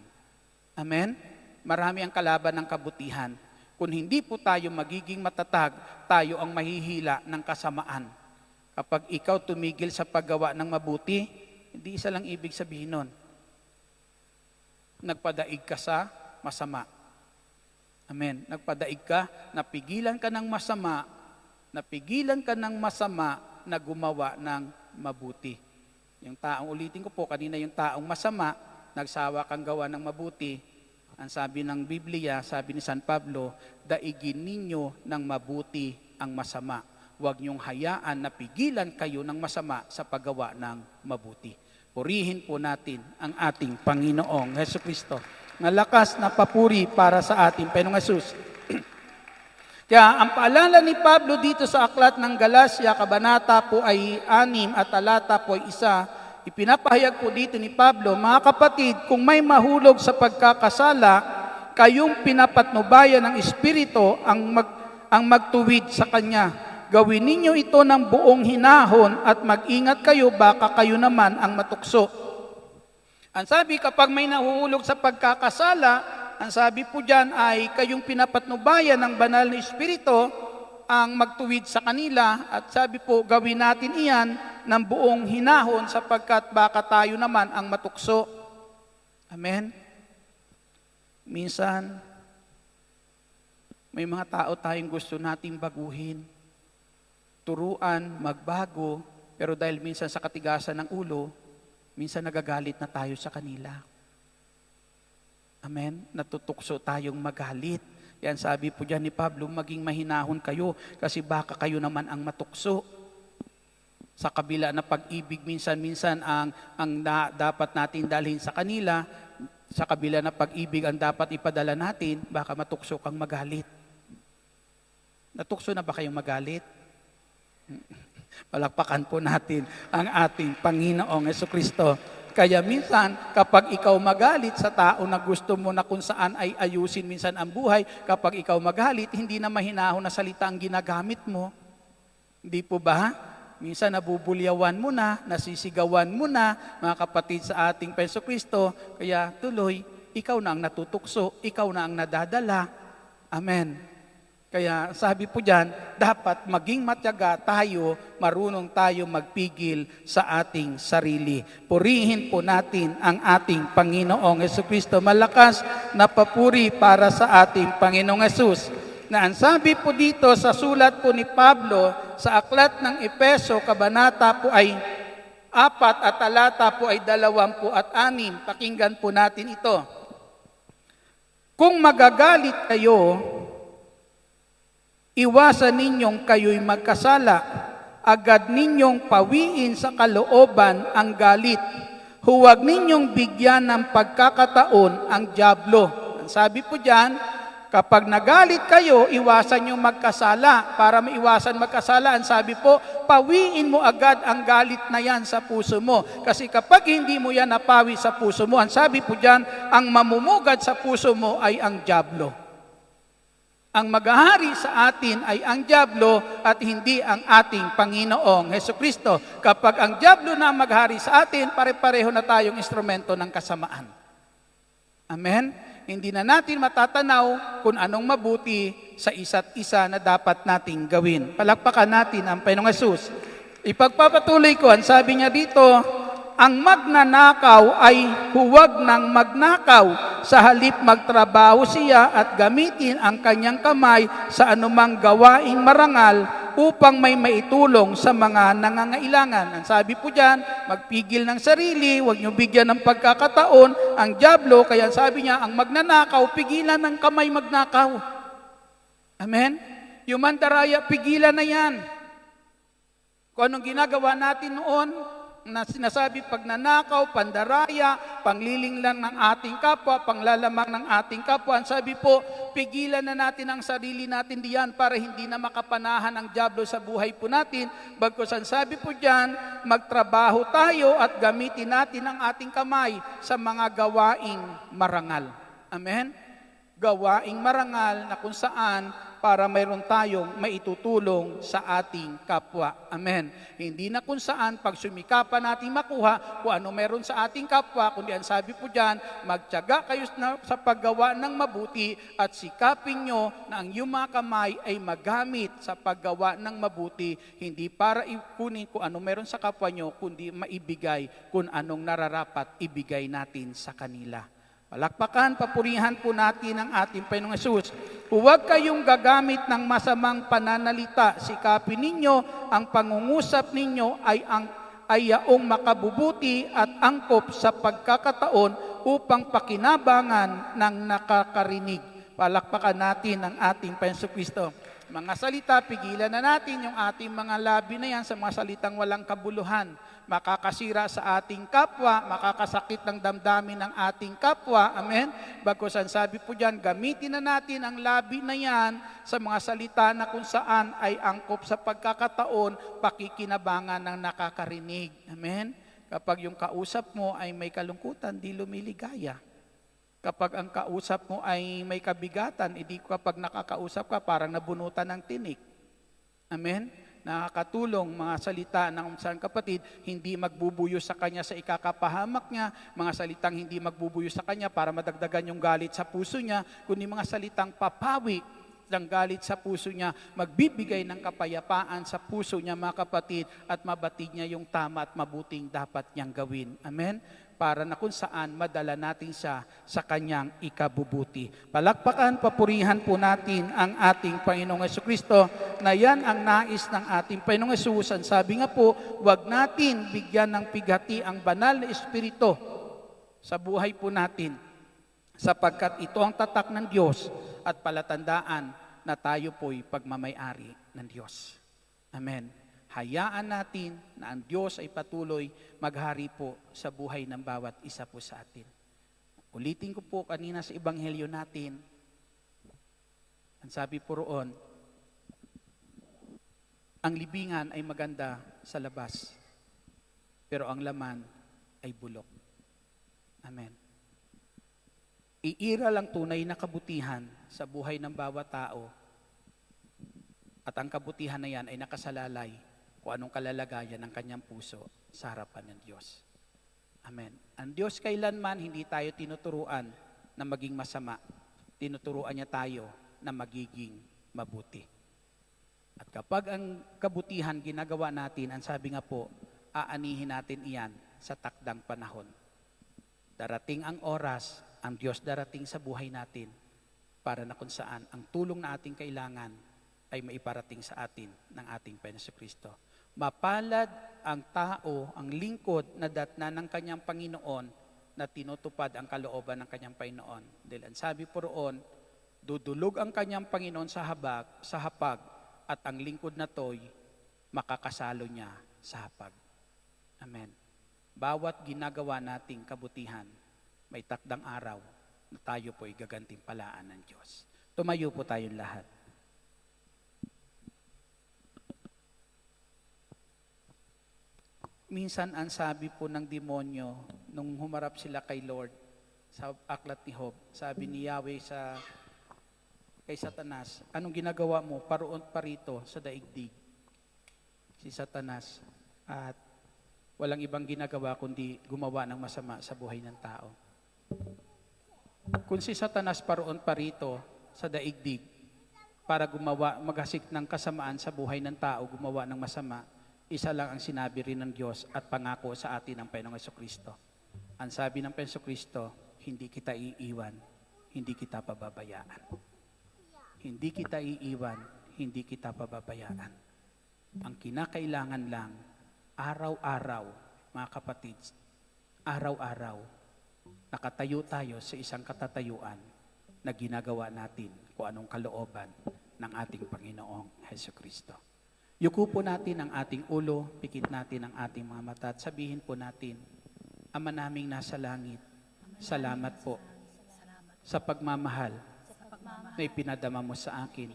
Amen? Marami ang kalaban ng kabutihan. Kung hindi po tayo magiging matatag, tayo ang mahihila ng kasamaan. Kapag ikaw tumigil sa paggawa ng mabuti, hindi isa lang ibig sabihin nun. Nagpadaig ka sa masama. Amen. Nagpadaig ka, napigilan ka ng masama, na gumawa ng mabuti. Yung taong, ulitin ko po, kanina yung taong masama, nagsawa kang gawa ng mabuti. Ang sabi ng Biblia, sabi ni San Pablo, daigin ninyo ng mabuti ang masama. Huwag niyong hayaan na pigilan kayo ng masama sa paggawa ng mabuti. Purihin po natin ang ating Panginoong Hesukristo. Malakas na papuri para sa ating Panginoong Hesus. Kaya ang paalala ni Pablo dito sa aklat ng Galacia, kabanata po ay 6 at talata po ay 1, ipinapahayag po dito ni Pablo, mga kapatid, kung may mahulog sa pagkakasala, kayong pinapatnubayan ng Espiritu ang magtuwid sa Kanya. Gawin ninyo ito ng buong hinahon at mag-ingat kayo, baka kayo naman ang matukso. Ang sabi, kapag may nahuhulog sa pagkakasala, ang sabi po dyan ay kayong pinapatnubayan ng banal na Espiritu ang magtuwid sa kanila, at sabi po, gawin natin iyan ng buong hinahon sapagkat baka tayo naman ang matukso. Amen? Minsan, may mga tao tayong gusto nating baguhin, turuan, magbago, pero dahil minsan sa katigasan ng ulo, minsan nagagalit na tayo sa kanila. Amen? Natutukso tayong magalit. Yan sabi po dyan ni Pablo, maging mahinahon kayo kasi baka kayo naman ang matukso. Sa kabila na pag-ibig minsan ang dapat natin dalhin sa kanila, sa kabila na pag-ibig ang dapat ipadala natin, baka matukso kang magalit. Natukso na ba kayong magalit? Palakpakan po natin ang ating Panginoong Hesukristo. Kaya minsan, kapag ikaw magalit sa tao na gusto mo na kung saan ay ayusin minsan ang buhay, kapag ikaw magalit, hindi na mahinahon na salita ang ginagamit mo. Hindi po ba? Minsan nabubulyawan mo na, nasisigawan mo na, mga kapatid sa ating Hesukristo. Kaya tuloy, ikaw na ang natutukso, ikaw na ang nadadala. Amen. Kaya sabi po dyan, dapat maging matyaga tayo, marunong tayo magpigil sa ating sarili. Purihin po natin ang ating Panginoong Hesukristo. Malakas na papuri para sa ating Panginoong Hesus. Na ang sabi po dito sa sulat po ni Pablo sa aklat ng Efeso, kabanata po ay 4 at talata po ay 26. Pakinggan po natin ito. Kung magagalit kayo, iwasan ninyong kayo'y magkasala. Agad ninyong pawiin sa kalooban ang galit. Huwag ninyong bigyan ng pagkakataon ang dyablo. Ang sabi po dyan, kapag nagalit kayo, iwasan ninyong magkasala. Para maiwasan magkasala, ang sabi po, pawiin mo agad ang galit na yan sa puso mo. Kasi kapag hindi mo yan napawi sa puso mo, ang sabi po dyan, ang mamumugad sa puso mo ay ang dyablo. Ang maghahari sa atin ay ang dyablo at hindi ang ating Panginoong Hesukristo. Kapag ang dyablo na maghahari sa atin, pare-pareho na tayong instrumento ng kasamaan. Amen? Hindi na natin matatanaw kung anong mabuti sa isa't isa na dapat nating gawin. Palakpakan natin ang Panginoong Hesus. Ipagpapatuloy ko, ang sabi niya dito, ang magnanakaw ay huwag nang magnakaw, sa halip magtrabaho siya at gamitin ang kanyang kamay sa anumang gawaing marangal upang may maitulong sa mga nangangailangan. Ang sabi po dyan, magpigil ng sarili, huwag niyo bigyan ng pagkakataon ang dyablo, kaya sabi niya, ang magnanakaw, pigilan ng kamay magnakaw. Amen? Yung mandaraya, pigilan na yan. Kung anong ginagawa natin noon, na sinasabi pagnanakaw, pandaraya, panglilinglang ng ating kapwa, panglalamang ng ating kapwa. Ang sabi po, pigilan na natin ang sarili natin diyan para hindi na makapanahan ang dyablo sa buhay po natin. Bagkus ang sabi po diyan, magtrabaho tayo at gamitin natin ang ating kamay sa mga gawaing marangal. Amen? Gawaing marangal na kung saan para mayroon tayong maitutulong sa ating kapwa. Amen. Hindi na kung saan pag sumikapan natin makuha kung ano meron sa ating kapwa, kundi ang sabi po dyan, magtiyaga kayo sa paggawa ng mabuti at sikapin nyo na ang iyong mga kamay ay magamit sa paggawa ng mabuti, hindi para ikunin kung ano meron sa kapwa nyo, kundi maibigay kung anong nararapat ibigay natin sa kanila. Palakpakan, papurihan po natin ang ating Panginoong Hesus. Huwag kayong gagamit ng masamang pananalita. Sikapin ninyo, ang pangungusap ninyo ay yaong makabubuti at angkop sa pagkakataon upang pakinabangan ng nakakarinig. Palakpakan natin ang ating Panginoong Kristo. Mga salita, pigilan na natin yung ating mga labi na yan sa mga salitang walang kabuluhan. Makakasira sa ating kapwa, makakasakit ng damdamin ng ating kapwa. Amen? Bagkus ang sabi po dyan, gamitin na natin ang labi na yan sa mga salita na kung saan ay angkop sa pagkakataon, pakikinabangan ng nakakarinig. Amen? Kapag yung kausap mo ay may kalungkutan, di lumiligaya. Kapag ang kausap mo ay may kabigatan, edi kapag nakakausap ka, parang nabunutan ng tinik. Amen? Nakakatulong mga salita ng isang kapatid, hindi magbubuyo sa kanya sa ikakapahamak niya, mga salitang hindi magbubuyo sa kanya para madagdagan yung galit sa puso niya, kundi mga salitang papawi ng galit sa puso niya, magbibigay ng kapayapaan sa puso niya mga kapatid at mabatid niya yung tama at mabuting dapat niyang gawin. Amen? Para na kung saan madala natin siya sa kanyang ikabubuti. Palakpakan, papurihan po natin ang ating Panginoong Jesucristo na yan ang nais ng ating Panginoong Jesus. Ang sabi nga po, huwag natin bigyan ng pighati ang banal na Espiritu sa buhay po natin sapagkat ito ang tatak ng Diyos at palatandaan na tayo po'y pagmamayari ng Diyos. Amen. Hayaan natin na ang Diyos ay patuloy maghari po sa buhay ng bawat isa po sa atin. Ulitin ko po kanina sa Ebanghelyo natin, ang sabi po roon, ang libingan ay maganda sa labas, pero ang laman ay bulok. Amen. Iira lang tunay na kabutihan sa buhay ng bawat tao at ang kabutihan na yan ay nakasalalay kung anong kalalagayan ng kanyang puso sa harapan ng Diyos. Amen. Ang Diyos kailanman hindi tayo tinuturuan na maging masama. Tinuturuan niya tayo na magiging mabuti. At kapag ang kabutihan ginagawa natin, ang sabi nga po, aanihin natin iyan sa takdang panahon. Darating ang oras, ang Diyos darating sa buhay natin para na kung saan ang tulong na ating kailangan ay maiparating sa atin ng ating Panginoong Kristo. Mapalad ang tao, ang lingkod na datna ng kanyang Panginoon na tinutupad ang kalooban ng kanyang Panginoon. Dahil ang sabi po roon, dudulog ang kanyang Panginoon sa hapag at ang lingkod na to'y makakasalo niya sa hapag. Amen. Bawat ginagawa nating kabutihan, may takdang araw na tayo po'y gagantimpalaan ng Diyos. Tumayo po tayong lahat. Minsan ang sabi po ng demonyo nung humarap sila kay Lord sa aklat ni Job, sabi ni Yahweh kay Satanas, anong ginagawa mo? Paroon pa rito sa daigdig. Si Satanas at walang ibang ginagawa kundi gumawa ng masama sa buhay ng tao. Kung si Satanas paroon pa rito sa daigdig para maghasik ng kasamaan sa buhay ng tao, gumawa ng masama, isa lang ang sinabi rin ng Diyos at pangako sa atin ng Panginoong Jesucristo. Ang sabi ng Panginoong Jesucristo, hindi kita iiwan, hindi kita pababayaan. Hindi kita iiwan, hindi kita pababayaan. Ang kinakailangan lang, araw-araw, mga kapatid, araw-araw, nakatayo tayo sa isang katatayuan na ginagawa natin kung anong kalooban ng ating Panginoong Jesucristo. Yuko po natin ang ating ulo, pikit natin ang ating mga mata at sabihin po natin, Ama naming nasa langit, salamat po sa pagmamahal na ipinadama mo sa akin.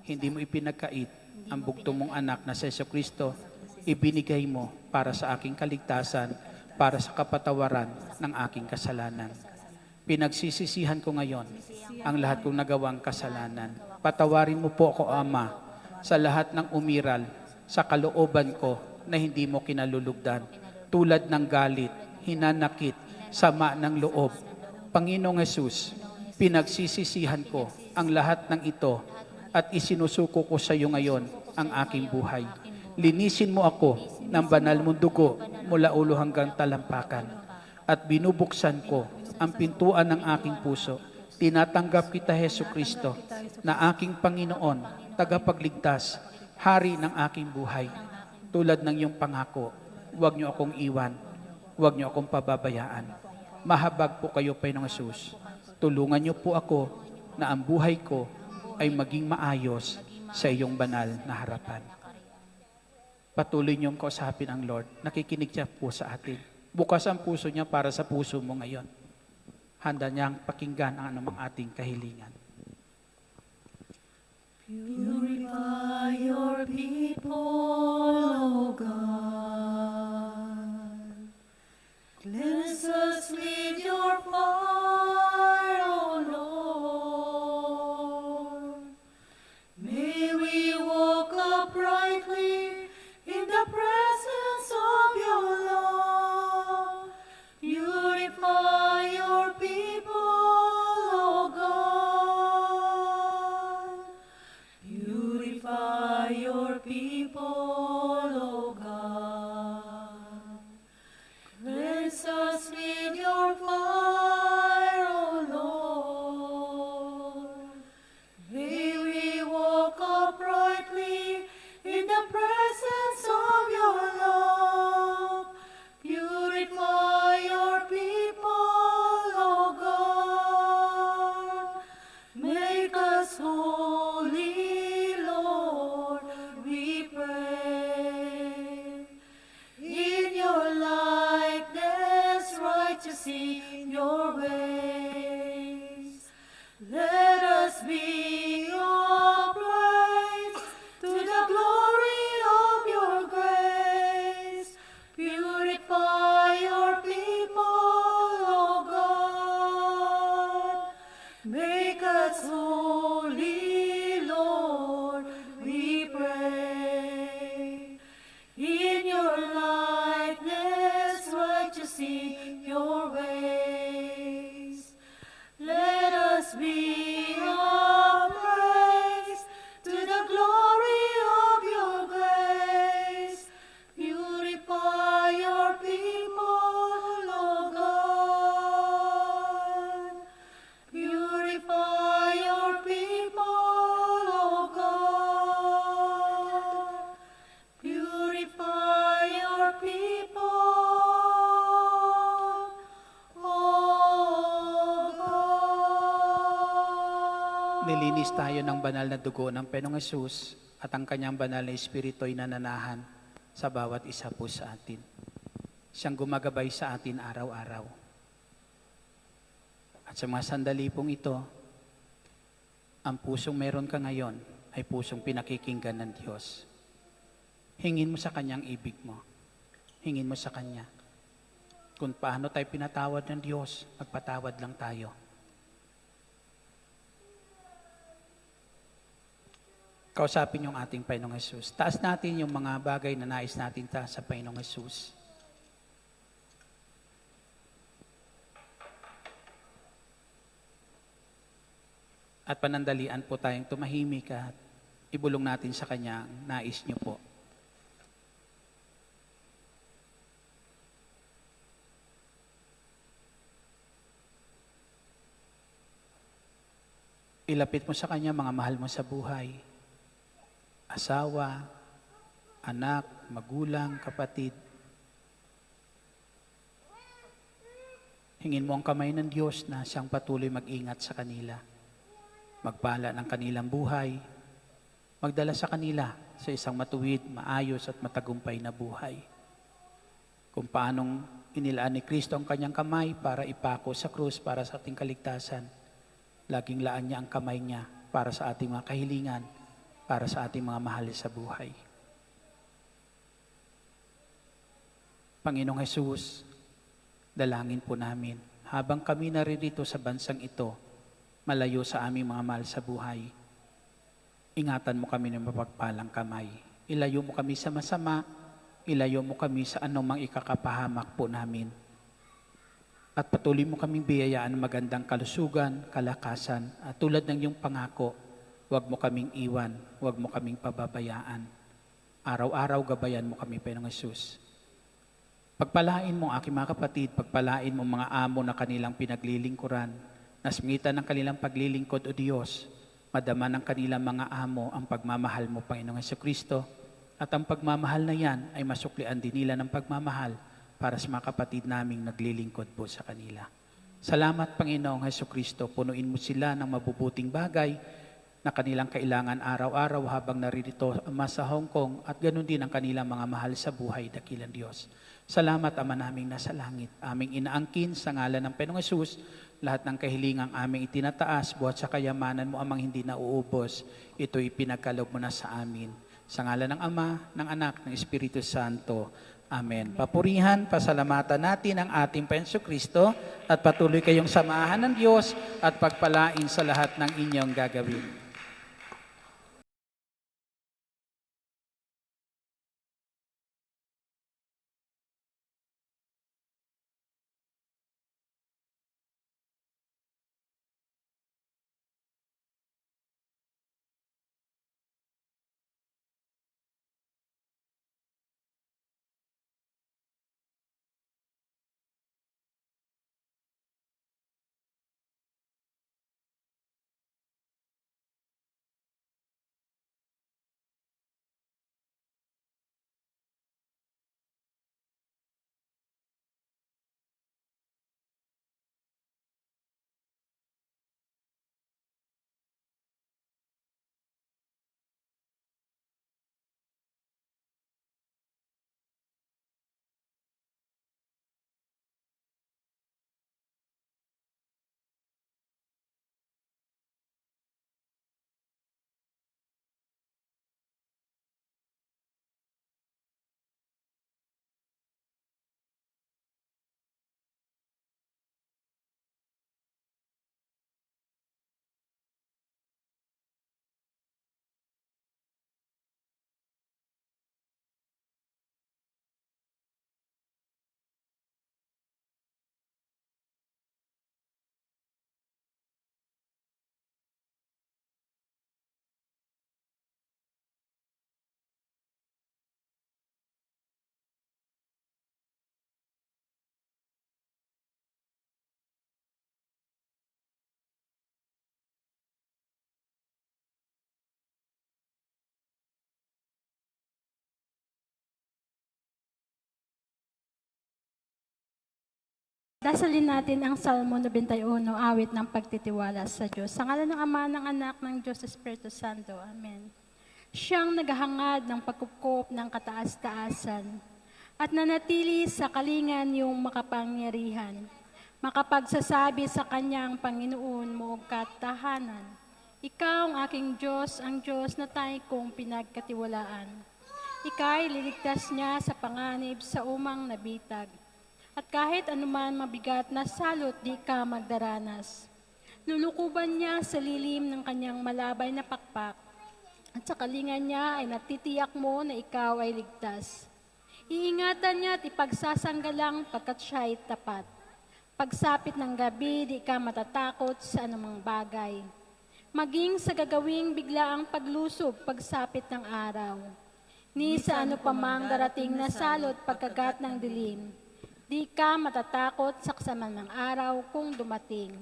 Hindi mo ipinagkait ang bugto mong anak na si Jesucristo, ibinigay mo para sa aking kaligtasan, para sa kapatawaran ng aking kasalanan. Pinagsisisihan ko ngayon ang lahat kong nagawang kasalanan. Patawarin mo po ako, Ama, sa lahat ng umiral sa kalooban ko na hindi mo kinalulugdan, tulad ng galit, hinanakit, sama ng loob. Panginoong Hesus, pinagsisisihan ko ang lahat ng ito at isinusuko ko sa iyo ngayon ang aking buhay. Linisin mo ako ng banal mong dugo mula ulo hanggang talampakan at binubuksan ko ang pintuan ng aking puso. Tinatanggap kita, Jesucristo, na aking Panginoon, tagapagligtas, hari ng aking buhay. Tulad ng iyong pangako, huwag niyo akong iwan, huwag niyo akong pababayaan. Mahabag po kayo, Panginoong Hesus. Tulungan niyo po ako na ang buhay ko ay maging maayos sa iyong banal na harapan. Patuloy niyong kausapin ang Lord. Nakikinig siya po sa atin. Bukas ang puso niya para sa puso mo ngayon. Handa niyang pakinggan ang anumang ating kahilingan. Purify your people, O God. Cleanse us with your fire, O Lord. May we walk uprightly in the presence of your law. Purify your people, O God. Purify your people, O God. Cleanse us with your fire, O Lord. May we walk uprightly in the presence of your love. Purify your people, O God. Make us holy, Lord, we pray. In your likeness, righteous in your ways. Let us be upright to the glory of your grace. Purify your people, O God. Make us holy, Lord, we pray. In your likeness, righteous in your ways. Let us be upright to the glory of your grace. Purify your people, O God. Purify your people, O God. Purify your people, O God. Nilinis tayo ng banal na dugo ng Panginoong Hesus at ang kanyang banal na Espiritu ay nananahan sa bawat isa po sa atin. Siyang gumagabay sa atin araw-araw. At sa mga sandali pong ito, ang pusong meron ka ngayon ay pusong pinakikinggan ng Diyos. Hingin mo sa Kanyang ibig mo. Hingin mo sa Kanya. Kung paano tayo pinatawad ng Diyos, magpatawad lang tayo. Kausapin yung ating Panginoong Hesus. Taas natin yung mga bagay na nais natin sa Panginoong Hesus. At panandalian po tayong tumahimik at ibulong natin sa Kanya ang nais niyo po. Ilapit mo sa Kanya mga mahal mo sa buhay. Asawa, anak, magulang, kapatid. Hingin mo ang kamay ng Diyos na siyang patuloy mag-ingat sa kanila. Magpala ng kanilang buhay. Magdala sa kanila sa isang matuwid, maayos at matagumpay na buhay. Kung paanong inilaan ni Kristo ang kanyang kamay para ipako sa krus para sa ating kaligtasan, laging laan niya ang kamay niya para sa ating mga kahilingan, para sa ating mga mahal sa buhay. Panginoong Hesus, dalangin po namin, habang kami naririto sa bansang ito, malayo sa aming mga mahal sa buhay, ingatan mo kami ng mapagpalang kamay. Ilayo mo kami sa masama, ilayo mo kami sa anumang ikakapahamak po namin. At patuloy mo kaming biyayaan ng magandang kalusugan, kalakasan, at tulad ng iyong pangako, huwag mo kaming iwan, huwag mo kaming pababayaan. Araw-araw gabayan mo kami, Panginoong Hesus. Pagpalain mo aking mga kapatid, pagpalain mo mga amo na kanilang pinaglilingkuran, nasmitan ng kanilang paglilingkod o Diyos, madama ng kanilang mga amo ang pagmamahal mo, Panginoong Hesukristo, at ang pagmamahal na yan ay masuklian din nila ng pagmamahal para sa mga kapatid naming naglilingkod po sa kanila. Salamat, Panginoong Hesukristo, punuin mo sila ng mabubuting bagay na kanilang kailangan araw-araw habang naririto Ama sa Hong Kong at ganoon din ang kanilang mga mahal sa buhay, dakilang Diyos. Salamat, Ama naming nasa langit. Aming inaangkin sa ngalan ng Panginoong Hesus, lahat ng kahilingang aming itinataas, buhat sa kayamanan mo amang hindi nauubos, ito'y pinagkaloob mo na sa amin. Sa ngalan ng Ama, ng Anak, ng Espiritu Santo. Amen. Papurihan, pasalamatan natin ang ating Panginoong Kristo at patuloy kayong samahan ng Diyos at pagpalain sa lahat ng inyong gagawin. Dasalin natin ang Salmo 91, awit ng pagtitiwala sa Diyos. Sa ngalan ng Ama, ng Anak, ng Diyos, Espiritu Santo. Amen. Siyang naghahangad ng pagkukop ng kataas-taasan at nanatili sa kalingan yung makapangyarihan. Makapagsasabi sa kanyang Panginoon mo katahanan. Ikaw ang aking Diyos, ang Diyos na tayo kong pinagkatiwalaan. Ika'y liligtas niya sa panganib sa umang nabitag. At kahit anuman mabigat na salot, di ka magdaranas. Lulukuban niya sa lilim ng kanyang malabay na pakpak. At sa kalingan niya ay natitiyak mo na ikaw ay ligtas. Iingatan niya at ipagsasanggalang pagkat siya ay tapat. Pagsapit ng gabi, di ka matatakot sa anumang bagay. Maging sa gagawing biglaang paglusob, pagsapit ng araw. Ni sa ano pa mang darating na salot pagkagat ng dilim. Di ka matatakot sa kasamaan ng araw kung dumating.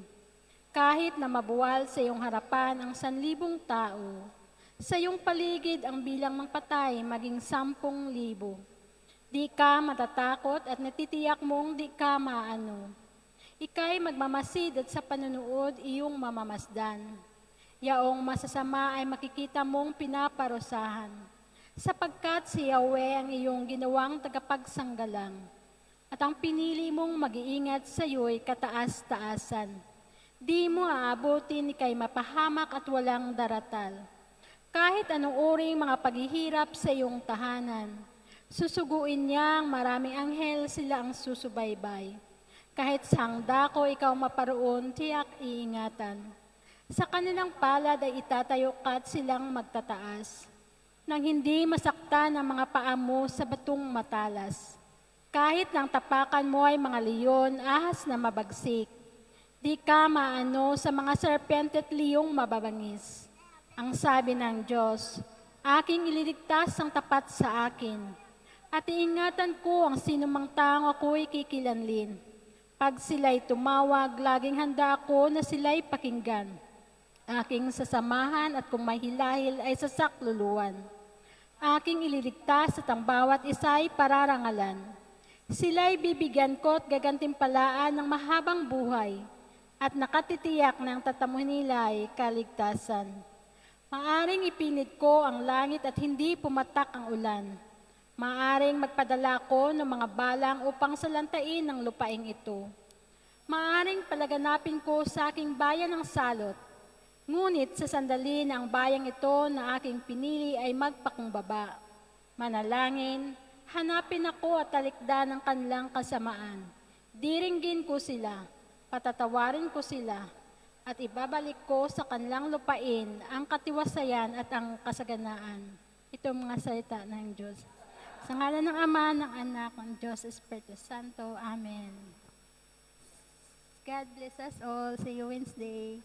Kahit na mabuwal sa iyong harapan ang 1,000 tao, sa iyong paligid ang bilang ng patay maging 10,000. Di ka matatakot at natitiyak mong di ka maano. Ika'y magmamasid at sa panunood iyong mamamasdan. Yaong masasama ay makikita mong pinaparusahan. sapagkat si Yahweh ang iyong ginawang tagapagsanggalang, at ang pinili mong mag-iingat sa iyo'y kataas-taasan. Di mo aabutin kay mapahamak at walang daratal. Kahit anong uring mga paghihirap sa iyong tahanan, susuguin niyang maraming anghel sila ang susubaybay. Kahit sa hangdako ikaw maparoon, tiyak iingatan. Sa kanilang palad ay itatayo ka at silang magtataas, nang hindi masaktan ang mga paa mo sa batong matalas. Kahit ang tapakan mo ay mga leon, ahas na mabagsik, di ka maano sa mga serpente at liyong mababangis. Ang sabi ng Diyos, aking ililigtas ang tapat sa akin, at iingatan ko ang sinumang taong ako'y kikilanlin. Pag sila'y tumawag, laging handa ako na sila'y pakinggan. Aking sasamahan at kung may hilahil ay sasakluluan. Aking ililigtas at ang bawat isa'y pararangalan. Sila'y bibigyan ko at gagantimpalaan ng mahabang buhay at nakatitiyak ng tatamuhin nila ay kaligtasan. Maaring ipinit ko ang langit at hindi pumatak ang ulan. Maaring magpadala ko ng mga balang upang salantain ang lupaing ito. Maaring palaganapin ko sa aking bayan ng salot. Ngunit sa sandali na ang bayang ito na aking pinili ay magpakumbaba. Manalangin, hanapin ako at talikdan ng kanilang kasamaan. Diringgin ko sila, patatawarin ko sila, at ibabalik ko sa kanilang lupain ang katiwasayan at ang kasaganaan. Ito ang mga salita ng Diyos. Sa ngalan ng Ama, ng Anak, ng Diyos, Espiritu Santo. Amen. God bless us all. See you Wednesday.